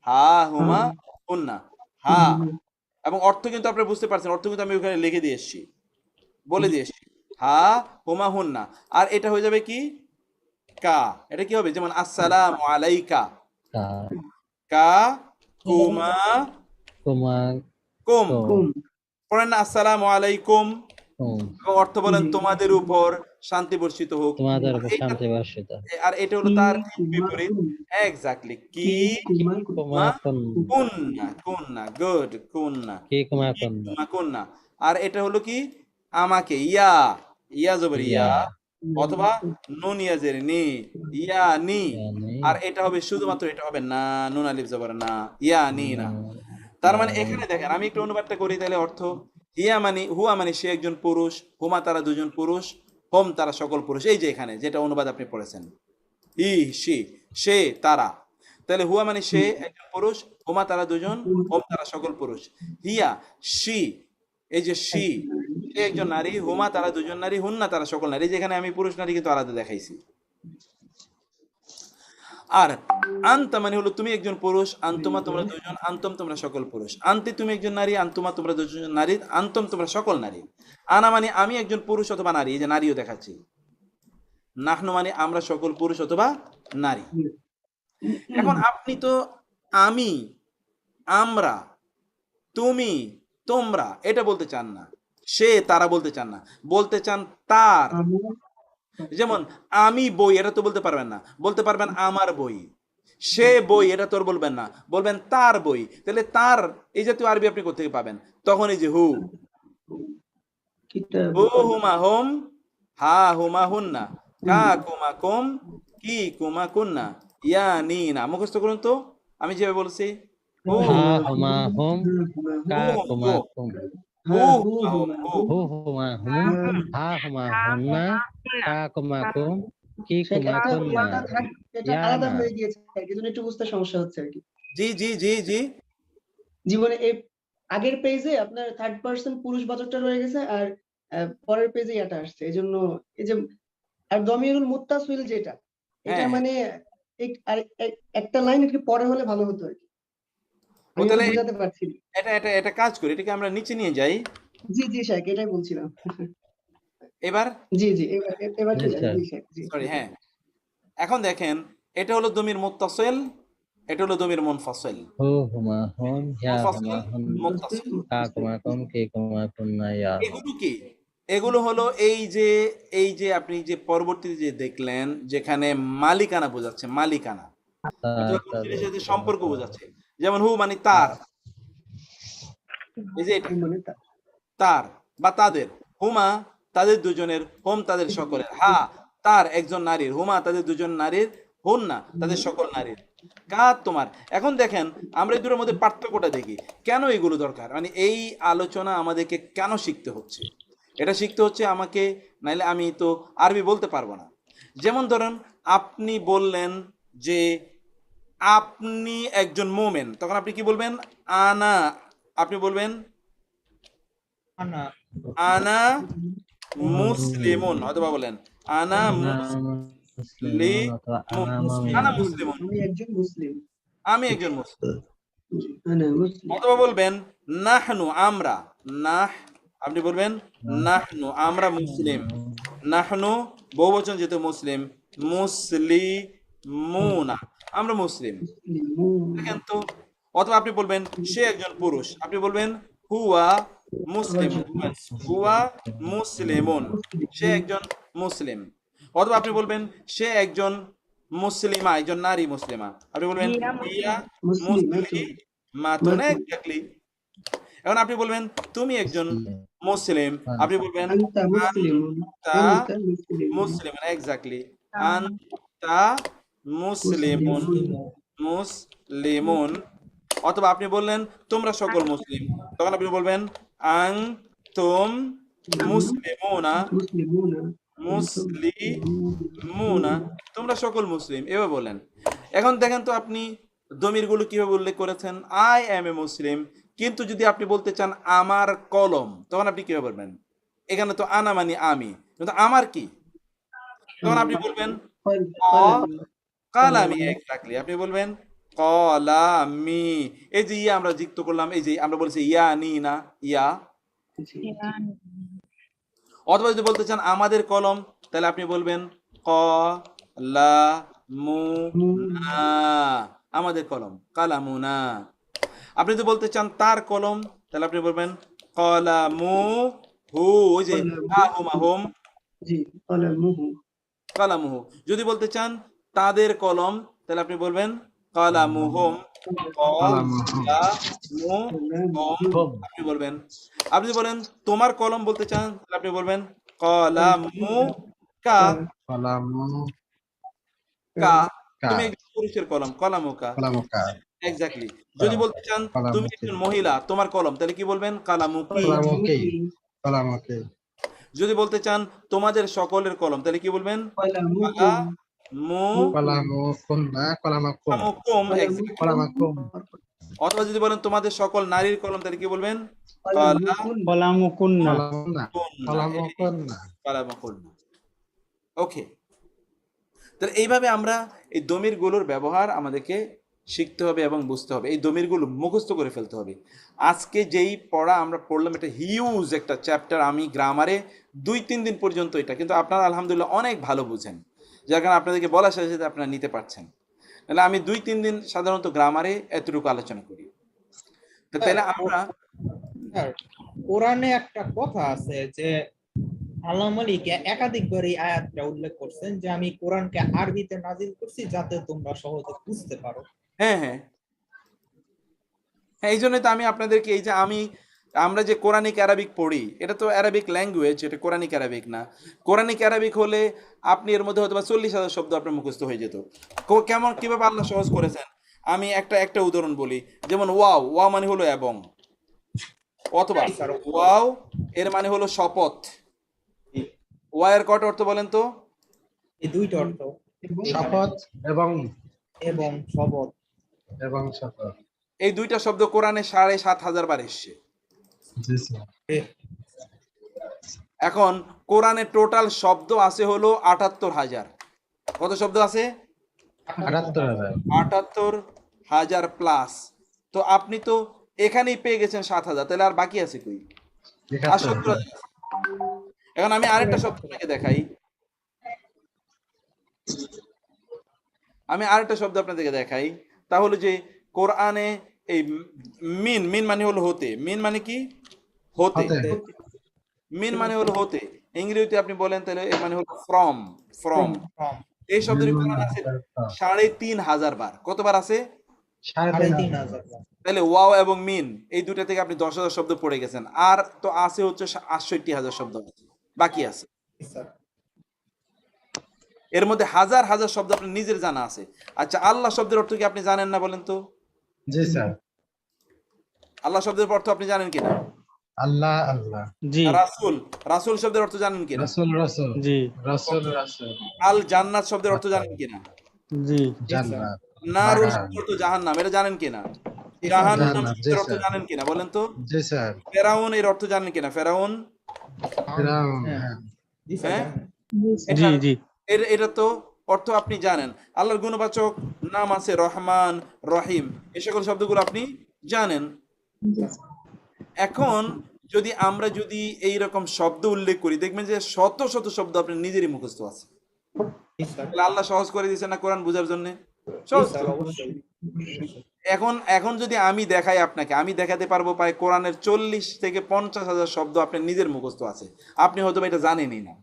হা হুমা হুন্না, হা। এবং অর্থ কিন্তু আপনারা বুঝতে পারছেন, অর্থ কিন্তু আমি ওখানে লিখে দিয়ে এসেছি, বলে দিয়ে এসেছি, হা হুমা হুন্না। আর এটা হয়ে যাবে কি কা, এটা কি হবে, যেমন আসসালামু আলাইকা, কা কুমা কুমা কুম, পড়েন না আসসালামু আলাইকুম, আলাইকুম, অর্থ বলেন তোমাদের উপর শান্তি বর্ষিত হোক। তোমাদের উপর এটা শান্তি বর্ষিত। আর এটা হলো তার ঠিক বিপরীত। এক্স্যাক্টলি কি কুমা কুন, কুন্না কুন্না গুড কুন্না কি কুমা কি কুন, কুমা কুন্না। আর এটা হলো কি আমাকে ইয়া ইয়া জবর ইয়া অথবা নুন ইয়াজের নি ইয়া নি। ইয়ানি, আর এটা হবে শুধুমাত্র এটা হবে না নুন আলিফ জবর না ইয়া নি না। তার মানে এখানে দেখেন আমি একটু অনুবাদটা করি তাহলে অর্থ হিয়া মানে হুয়া মানে সে একজন পুরুষ, হুমা তারা দুজন পুরুষ, হোম তারা সকল পুরুষ। এই যে এখানে যেটা অনুবাদ আপনি পড়েছেন হি সে সে তারা, তাহলে হুয়া মানে সে একজন পুরুষ, হুমা তারা দুজন, হোম তারা সকল পুরুষ। হিয়া সি এই যে সি সে একজন নারী, হুমা তারা দুজন নারী, হুন্না তারা সকল নারী। যেখানে আমি পুরুষ নারী কিন্তু আলাদা দেখাইছি। আর আন্তা মানে হলো তুমি একজন পুরুষ, আন্তুমা তোমরা দুজন, আন্তম তোমরা সকল পুরুষ। আন্তি তুমি একজন নারী, আন্তুমা তোমরা দুজন নারী, আন্তম তোমরা সকল নারী। আনা মানে আমি একজন পুরুষ অথবা নারী, এই যে নারীও দেখাচ্ছি। নাহনু মানে আমরা সকল পুরুষ অথবা নারী। এখন আপনি তো আমি, আমরা, তুমি, তোমরা এটা বলতে চান না, সে তারা বলতে চান না, বলতে চান তার। যেমন আমি বই এটা তো বলতে পারবেন না, বলতে পারবেন আমার বই। সে বই এটা তোর বলবেন না, বলবেন তার বই। তাহলে তার এই জাতীয় আরবি আপনি কোথেকে পাবেন? তখন এই যে হু হু হুমা হোম, হা হুমা হুন্না, কা কুমা কুম, কি কুমা কুন্না, ইয়া নি না। মুখস্থ করুন তো আমি যেভাবে বলছি। হু হা হুমা হুম, কা কুমা কুম, হু হুমা হোম হু হু হুমা হুম, হা হুমা হুন্না, কা কুমা কুম, কি কুমা কুন্না, এটা ইয়া আলাদা না। হয়ে গিয়েছে আর কি, এজন্য একটু বুঝতে সমস্যা হচ্ছে আর কি। জি জি জি জি জীবনে এই আগের পেজে আপনার থার্ড পার্সন পুরুষ বাচকটা রয়ে গেছে, আর পরের পেজে এটা আসছে, এই জন্য এই যে আর দমিরুল মুত্তাসিল যেটা, এটা হ্যাঁ মানে আর একটা লাইন একটু পরে হলে ভালো হতো আর কি। ও আমি তো তাহলে বুঝাতে পারছি না। এটা এটা এটা কাজ করি, এটাকে আমরা নিচে নিয়ে যাই জি জি শেখ, এটাই বলছিলাম। এবার। জি জি এবার এবার ঠিক আছে। নিশ্চয়। জি শেখ, জি সরি হ্যাঁ, এখন দেখেন এটা হলো দমির মুত্তাসিল, এটা হলো দমির মুনফাসিল। হু হুমা হুম, ইয়া মুনফাসিল হুমা হুন, মুত্তাসিল। কা কুমা কুম, কি কুমা কুন্না, ইয়া না। এগুলো কি? এগুলো হলো এই যে আপনি যে পরবর্তীতে যে দেখলেন যেখানে মালিকানা বোঝাচ্ছে, মালিকানা অথবা কোনো জিনিসের সাথে সম্পর্ক বোঝাচ্ছে। যেমন হু মানে তার, এই যে এটা মানে তার বা তাদের, হুমা তাদের দুজনের, হোম তাদের সকলের, হা তার একজন নারীর, হুমা তাদের দুজন নারীর, হুন না তাদের সকল নারীর, কা তোমার। এখন দেখেন আমরা এই দুটোর মধ্যে পার্থক্যটা দেখি, কেন এগুলো দরকার, মানে এই আলোচনা আমাদেরকে কেন শিখতে হচ্ছে? এটা শিখতে হচ্ছে আমাকে, নাইলে আমি তো আরবি বলতে পারবো না। যেমন ধরেন আপনি বললেন যে আপনি একজন মোমেন, তখন আপনি কি বলবেন? আনা, আপনি বলবেন আনা আনা মুসলিমুন, অথবা বলেন আনা মুসলিমুন অথবা আনা আনা মুমিনুন। মুসলিমুন, আমি একজন মুসলিম। আমি একজন মুসলিম। জি, আনা মুসলিম। অথবা বলবেন নাহনু আমরা, নাহ আপনি বলবেন নাহনু আমরা মুসলিম, নাহনু বহুবচন যেহেতু মুসলিম, মুসলিমুনা আমরা মুসলিম। দেখেন তো। অথবা আপনি বলবেন সে একজন পুরুষ, আপনি বলবেন হুয়া মুসলিম, হুয়া মুসলিমুন সে একজন মুসলিম। অথবা আপনি বলবেন সে একজন মুসলিমা, একজন নারী মুসলিমা, আপনি বলবেন ইয়া মুসলিমাতুন। এক্স্যাক্টলি। এখন আপনি বলবেন তুমি একজন মুসলিম, আপনি বলবেন আনতা মুসলিমুন, আনতা আনতা মুসলিমুন। মুসলিমুন। এক্স্যাক্টলি, আনতা মুসলিমুন, মুসলিমুন। অথবা আপনি বললেন তোমরা সকল মুসলিম, তখন আপনি বলবেন আং তুম মুসলিমুনা, মুসলিমুনা, মুসলিমুনা তোমরা সকল মুসলিম, এভাবে বলেন। এখন দেখেন তো আপনি দমিরগুলো কিভাবে উল্লেখ করেছেন, আই এম এ মুসলিম। কিন্তু যদি আপনি বলতে চান আমার কলম, তখন আপনি কিভাবে বলবেন? এখানে তো আনা মানে আমি, কিন্তু আমার কি? তখন আপনি বলবেন কালামি। এক্স্যাক্টলি, আপনি বলবেন কলামি। এই যে ইয়া আমরা যুক্ত করলাম, এই যে আমরা বলছি ইয়া নি না ইয়া। অথবা যদি বলতে চান আমাদের কলম, তাহলে আপনি বলবেন কলামুনা, আমাদের কলম কালামুনা। আপনি যদি বলতে চান তার কলম, তাহলে আপনি বলবেন কলামু হু, ওই যে হা হুমা হুম, জি কলামুহু। কালামুহু। যদি বলতে চান তাদের কলম, তাহলে আপনি বলবেন কালামুহুম, কালামুহুম, আপনি বলবেন। আপনি যদি বলেন তোমার কলম বলতে চান, তাহলে আপনি বলবেন কলামুকা, কা। তুমি একজন পুরুষের কলম, কলামুকা। এক্স্যাক্টলি। যদি বলতে চান তুমি একজন মহিলা, তোমার কলম, তাহলে কি বলবেন? কালামুকি। যদি বলতে চান তোমাদের সকলের কলম, তাহলে কি বলবেন? কলামুকুম। কালামুকুম, exactly. অথবা যদি বলেন তোমাদের সকল নারীর কলম, তাহলে কি বলবেন? কলামুকুন্না। কালামুকুন্না। ওকে, তাহলে এইভাবে আমরা এই দমিরগুলোর ব্যবহার আমাদেরকে শিখতে হবে এবং বুঝতে হবে। এই দমিরগুলো মুখস্থ করে ফেলতে হবে। আজকে যেই পড়া আমরা পড়লাম, এটা হিউজ একটা চ্যাপ্টার। আমি গ্রামারে 2-3 দিন পর্যন্ত এটা, কিন্তু আপনারা আলহামদুলিল্লাহ অনেক ভালো বুঝেন, যার কারণে আপনাদেরকে বলার সাথে সাথে আপনারা নিতে পারছেন। তাহলে আমি 2-3 দিন সাধারণত গ্রামারে এতটুকু আলোচনা করি। তো তাহলে আমরা স্যার, কোরআনে একটা কথা আছে যে আল্লাহ মালিক একাধিকবার এই আয়াতটা উল্লেখ করছেন যে আমি কোরআনকে আরবিতে নাজিল করছি যাতে তোমরা সহজে বুঝতে পারো। হ্যাঁ হ্যাঁ হ্যাঁ, এই জন্যই তো আমি আপনাদেরকে এই যে আমরা যে কোরআনিক অ্যারাবিক পড়ি, এটা তো অ্যারাবিক ল্যাঙ্গুয়েজ, এটা কোরআনিক অ্যারাবিক না। কোরআনিক অ্যারাবিক হলে আপনি এর মধ্যে হয়তো 40,000 শব্দ আপনার মুখস্থ হয়ে যেত। কেমন, কিভাবে আল্লাহ সহজ করেছেন আমি একটা উদাহরণ বলি। যেমন ওয়াও, ওয়াও মানে হলো এবং, অথবা ওয়াও এর মানে হলো শপথ। ওয়া এর কত অর্থ বলেন তো? এই দুইটা অর্থ, শপথ এবং শপথ। এই দুইটা শব্দ কোরআনে 7,500 বার এসছে। এখন কোরআনে টোটাল শব্দ আছে হলো 78,000। কত শব্দ আছে? 78,000 প্লাস। তো আপনি তো এখানেই পেয়ে গেছেন 7,000, তাহলে আর বাকি আছে কই? আর 70,000। এখন আমি আরেকটা শব্দ আপনাকে দেখাই, আপনাদেরকে দেখাই। তাহলে যে কোরআনে এই মিন মানে হলো হতে। মিন মানে কি? হতে। মিন মানে হলো হতে। ইংরেজিতে আপনি বলেন তাহলে এর মানে হলো ফ্রম। এই শব্দের কোরআন আছে 3,500 বার। কতবার আছে? 3,500। তাহলে ওয়াও এবং মিন এই দুটা থেকে আপনি 10,000 শব্দ পড়ে গেছেন। আর তো আছে হচ্ছে 68,000 শব্দ বাকি আছে। এর মধ্যে হাজার হাজার শব্দ আপনার নিজের জানা আছে। আচ্ছা, আল্লাহ শব্দের অর্থ কি আপনি জানেন না বলেন তো? জি স্যার। আল্লাহ শব্দের অর্থ আপনি জানেন কিনা? আল্লাহ আল্লাহ। জি। রাসূল শব্দের অর্থ জানেন কিনা? রাসূল। জি। রাসূল। আল জান্নাত শব্দের অর্থ জানেন কিনা? জি। জান্নাত। নারুল শব্দের অর্থ জাহান্নাম, এটা জানেন কিনা? জাহান্নাম শব্দের অর্থ জানেন কিনা বলেন তো? জি স্যার। ফেরাউন এর অর্থ জানেন কিনা? ফেরাউন। হ্যাঁ। হ্যাঁ, জি জি। এটা তো অর্থ আপনি জানেন। আল্লাহর গুণবাচক নাম আছে রহমান, রহিম, এই সকল শব্দগুলো আপনি জানেন। এখন যদি আমরা এইরকম শব্দ উল্লেখ করি, দেখবেন যে শত শত শব্দ আপনার নিজেরই মুখস্থ আছে। আল্লাহ সহজ করে দিয়েছে না কোরআন বোঝার জন্য? এখন যদি আমি দেখাই আপনাকে, আমি দেখাতে পারবো প্রায় কোরআনের 40 থেকে 50,000 শব্দ আপনার নিজের মুখস্থ আছে, আপনি হয়তো এটা জানেনই না।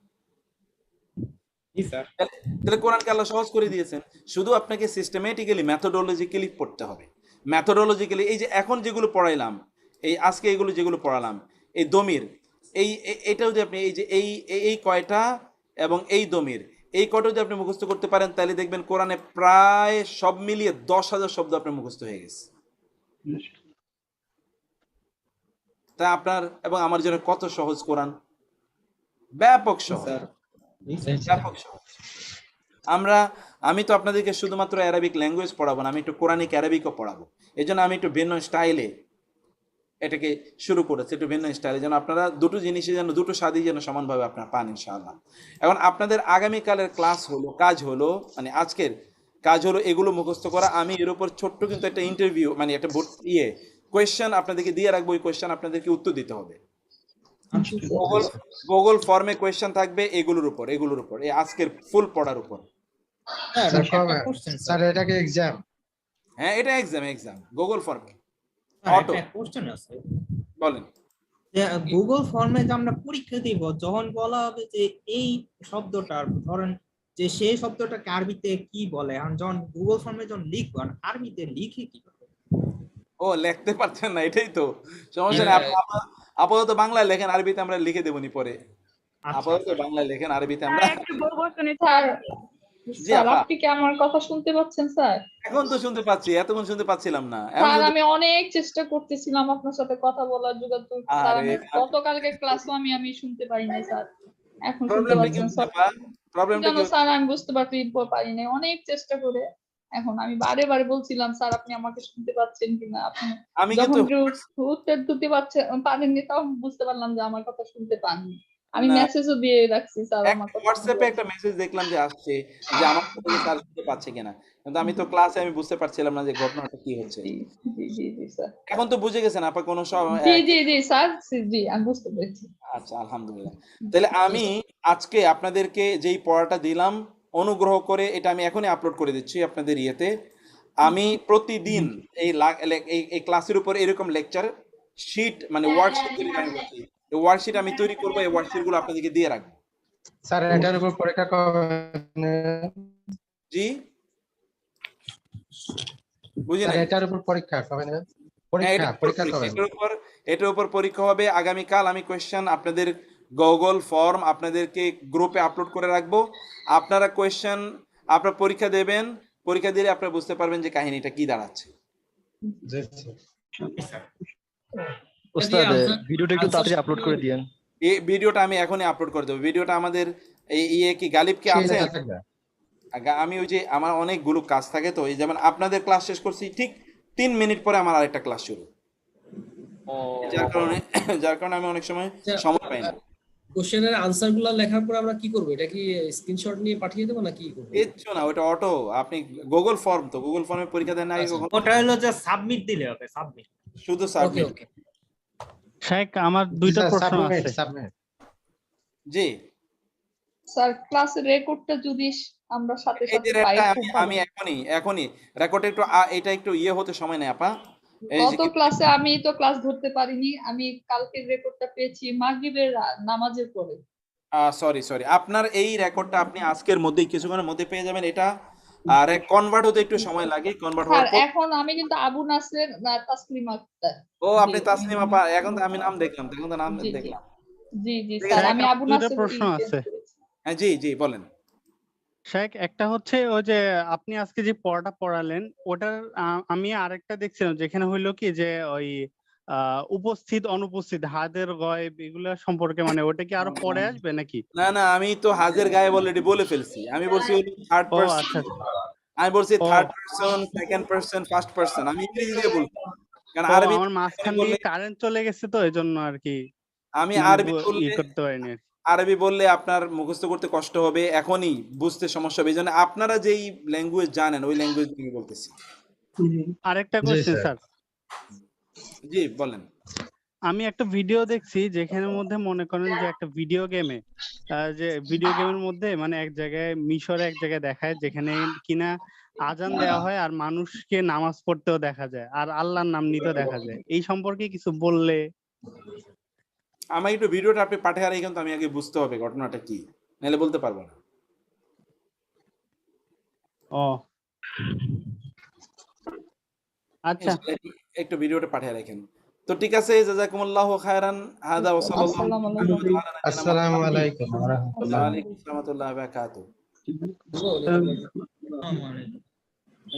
তাহলে কোরআনকে আল্লাহ সহজ করে দিয়েছেন, শুধু আপনাকে সিস্টেমেটিক্যালি মেথোডোলজিক্যালি পড়তে হবে। মেথোডোলজিক্যালি এই যে এখন যেগুলো পড়াইলাম, এই আজকে এগুলো যেগুলো পড়ালাম, এই দমির, এইটাও যদি আপনি এই যে এই কয়টা এবং এই দমির এই কয়টা যদি আপনি মুখস্থ করতে পারেন, তাহলে দেখবেন কোরআনে প্রায় সব মিলিয়ে 10,000 শব্দ আপনার মুখস্থ হয়ে গেছে। তা আপনার এবং আমার জন্য কত সহজ কোরআন, ব্যাপক সহজ। আমি তো আপনাদেরকে শুধুমাত্র অ্যারাবিক ল্যাঙ্গুয়েজ পড়াবো না, আমি একটু কোরআনিক অ্যারাবিকও পড়াবো। এই জন্য আমি একটু ভিন্ন স্টাইলে এটাকে শুরু করেছি, একটু ভিন্ন স্টাইলে, যেন আপনারা দুটো জিনিসই যেন দুটো স্বাদই যেন সমানভাবে আপনারা পান ইনশাআল্লাহ। এখন আপনাদের আগামীকালের কাজ হলো, মানে আজকের কাজ হলো এগুলো মুখস্থ করা। আমি এর উপর ছোট্ট কিন্তু একটা ইন্টারভিউ, মানে একটা কোয়েশ্চেন আপনাদেরকে দিয়ে রাখবো। ওই কোয়েশ্চেন আপনাদেরকে উত্তর দিতে হবে। গুগল ফর্মে কোয়েশ্চেন থাকবে এগুলোর উপর এই আজকের ফুল পড়ার উপর। স্যার এটা কি এক্সাম? হ্যাঁ, এটা এক্সাম গুগল ফর্মে অটো। কোশ্চেন আছে, বলেন। গুগল ফর্মে যে আমরা পরীক্ষা দিব, যখন বলা হবে যে এই শব্দটার ধরেন যে সেই শব্দটাকে আরবিতে কি বলে, এখন যখন গুগল ফর্মে যখন লিখবো আরবিতে লিখে কি হবে? ও লিখতে পারছেন না, এটাই তো সমস্যা নেই। আপনি আপাতত বাংলায় লেখেন, আরবিতে আমরা লিখে দেবনি পরে। আপাতত বাংলায় লেখেন, আরবিতে আমরা। স্যার একটা বড় কোশ্চেন স্যার। জি স্যার আপা, আপনি কি আমার কথা শুনতে পাচ্ছেন স্যার? এখন তো শুনতে পাচ্ছি, এতক্ষণ শুনতে পাচ্ছিলাম না। স্যার আমি অনেক চেষ্টা করতেছিলাম আপনার সাথে কথা বলার, যোগাযোগ। স্যার আরে আমি গতকালকে ক্লাসও আমি শুনতে পারি নাই স্যার। এখন শুনতে প্রবলেমটা কি পাচ্ছেন হচ্ছে স্যার? আপা? প্রবলেমটা কেন কি স্যার আমি বুঝতে পারি নাই অনেক চেষ্টা করে। এখন আমি বারে বারে বলছিলাম স্যার আপনি আমাকে শুনতে পাচ্ছেন কিনা। আপনি আমি যখন কিন্তু উত্তর দিতে পারেননি তখন বুঝতে পারলাম যে আমার কথা শুনতে পাননি। আমি না, মেসেজও দিয়ে রাখছি স্যার আমার কথা শুনতে হোয়াটসঅ্যাপে একটা মেসেজ দেখলাম যে আসছে যে আমার কথা কি স্যার শুনতে পাচ্ছে কিনা, কিন্তু আমি তো ক্লাসে আমি বুঝতে পারছিলাম না যে ঘটনাটা কি হচ্ছে। জি জি জি স্যার। এখন তো বুঝে গেছেন আপা কোনো সব? জি জি জি স্যার, জি আমি বুঝতে পেরেছি। আচ্ছা, আলহামদুলিল্লাহ। তাহলে আমি আজকে আপনাদেরকে যেই পড়াটা দিলাম, অনুগ্রহ করে এটা আমি এখনই আপলোড করে দিচ্ছি আপনাদের ইয়েতে। আমি প্রতিদিন এই ক্লাসের উপর এরকম লেকচার শিট মানে ওয়ার্কশিট তৈরি আমি করছি। এই ওয়ার্কশিট আমি তৈরি করবো, এই ওয়ার্কশিট গুলো আপনাদেরকে দিয়ে রাখবো। স্যার এটার উপর পরীক্ষা কবে? জি বুঝি স্যার নাই। এটার উপর পরীক্ষা কবে নেবেন? হ্যাঁ, পরীক্ষা কবে? এটার উপর পরীক্ষা হবে আগামীকাল। আমি কোয়েশ্চেন আপনাদের গুগল ফর্ম আপনাদেরকে গ্রুপে আপলোড করে রাখবো। আপনারা কোয়েশ্চেন আপনারা পরীক্ষা দেবেন, পরীক্ষা দিলে আপনারা বুঝতে পারবেন যে কাহিনীটা কি দাঁড়াচ্ছে। জি স্যার। ওস্তাদ ভিডিওটা একটু তাড়াতাড়ি আপলোড করে দিয়েন। এই ভিডিওটা আমি এখনই আপলোড করে দেবো। ভিডিওটা আমাদের ইয়ে কি গালিব কি আছে? আমি ওই যে আমার অনেকগুলো কাজ থাকে, তো এই যেমন আপনাদের ক্লাস শেষ করছি ঠিক 3 মিনিট পরে আমার আরেকটা ক্লাস শুরু, যার কারণে আমি অনেক সময় সময় পাই না। কোশ্চেনের আনসারগুলো লেখার পর আমরা কি করব? এটা কি স্ক্রিনশট নিয়ে পাঠিয়ে দেব না কি করব? কিচ্ছু না, ওটা অটো। আপনি গুগল ফর্ম, তো গুগল ফর্মে পরীক্ষা দেন না আগে কখনো? ওটা হলো যে সাবমিট দিলে হবে, সাবমিট, শুধু সাবমিট। ওকে। শেখ আমার দুইটা প্রশ্ন আছে। জি স্যার ক্লাসের রেকর্ডটা যদি আমরা সাথে এই সাথে যে পাই একটা খুব আমি ভালো। এখনই রেকর্ড একটু এটা একটু ইয়ে হতে সময় নেই আপা। গত ক্লাসে আমি তো ক্লাস ধরতে পারিনি, আমি কালকের রেকর্ডটা পেয়েছি মাগরিবের নামাজের পরে। সরি, আপনার এই রেকর্ডটা আপনি আজকের মধ্যেই কিছুক্ষণের মধ্যে পেয়ে যাবেন। এটা আর কনভার্ট হতে একটু সময় লাগে, কনভার্ট স্যার হওয়ার পর। এখন আমি কিন্তু আবু নাসের তাসলিমা আক্তার। ও আপনি তাসনিম আপা, এখন তো আমি নাম দেখলাম, এখন তো নাম জি দেখলাম। জি জি ঠিক স্যার আছে, আমি আবু দুইটা নাসের প্রশ্ন আছে। হ্যাঁ জি জি বলেন। শেখ একটা হচ্ছে ওই যে আপনি আজকে যে পড়াটা পড়ালেন ওটার আমি আরেকটা দেখছিলাম যেখানে হইলো কি যে ওই উপস্থিত অনুপস্থিত হাদের গয়েব এগুলা সম্পর্কে, মানে ওটা কি আরো পরে আসবে নাকি? না না, আমি তো হাজের গায়েব অলরেডি বলে ফেলছি। আমি বলছি থার্ড ও পারসন, আচ্ছা আমি বলছি ও third person, second person, first person, আমি ইংরেজি দিয়ে বলছি। কারণ ও আরবি আমার মাঝখান দিয়ে কারেন্ট চলে গেছে তো এজন্য আর কি আমি মানে আরবি বললে করতে পারিনি আর কি। আরবি বললে আপনার মুখস্থ করতে কষ্ট হবে, এখনই বুঝতে সমস্যা হবে। এই জন্য আপনারা যেই ল্যাঙ্গুয়েজ জানেন ওই ল্যাঙ্গুয়েজ নিয়ে বলতেছি। আরেকটা কোশ্চেন স্যার। জি বলেন। আমি একটা ভিডিও দেখছি যেখানের মধ্যে মনে করেন যে একটা ভিডিও গেমে যে ভিডিও গেমের মধ্যে মানে এক জায়গায় মিশরে এক জায়গায় দেখায় যেখানে কিনা আজান দেওয়া হয় আর মানুষকে নামাজ পড়তেও দেখা যায় আর আল্লাহর নাম নিতেও দেখা যায়। এই সম্পর্কে কিছু বললে। আমাকে একটু ভিডিওটা আপনি পাঠিয়ে রাখেন, কিন্তু আমি আগে বুঝতে হবে ঘটনাটা কি, নাহলে বলতে পারবো না। ও আচ্ছা, একটু ভিডিওটা পাঠিয়ে রাখেন। তো ঠিক আছে, জাযাকুমুল্লাহু খায়রান। হাদা ওয়া সাল্লাল্লাহু আসসালামু আলাইকুম ওয়া রাহমাতুল্লাহি ওয়া আলাইকুম আসসালাম ওয়া বারাকাতুহু।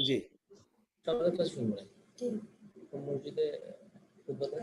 জি সবাই ক্লাস শুনবে মসজিদে খুতবা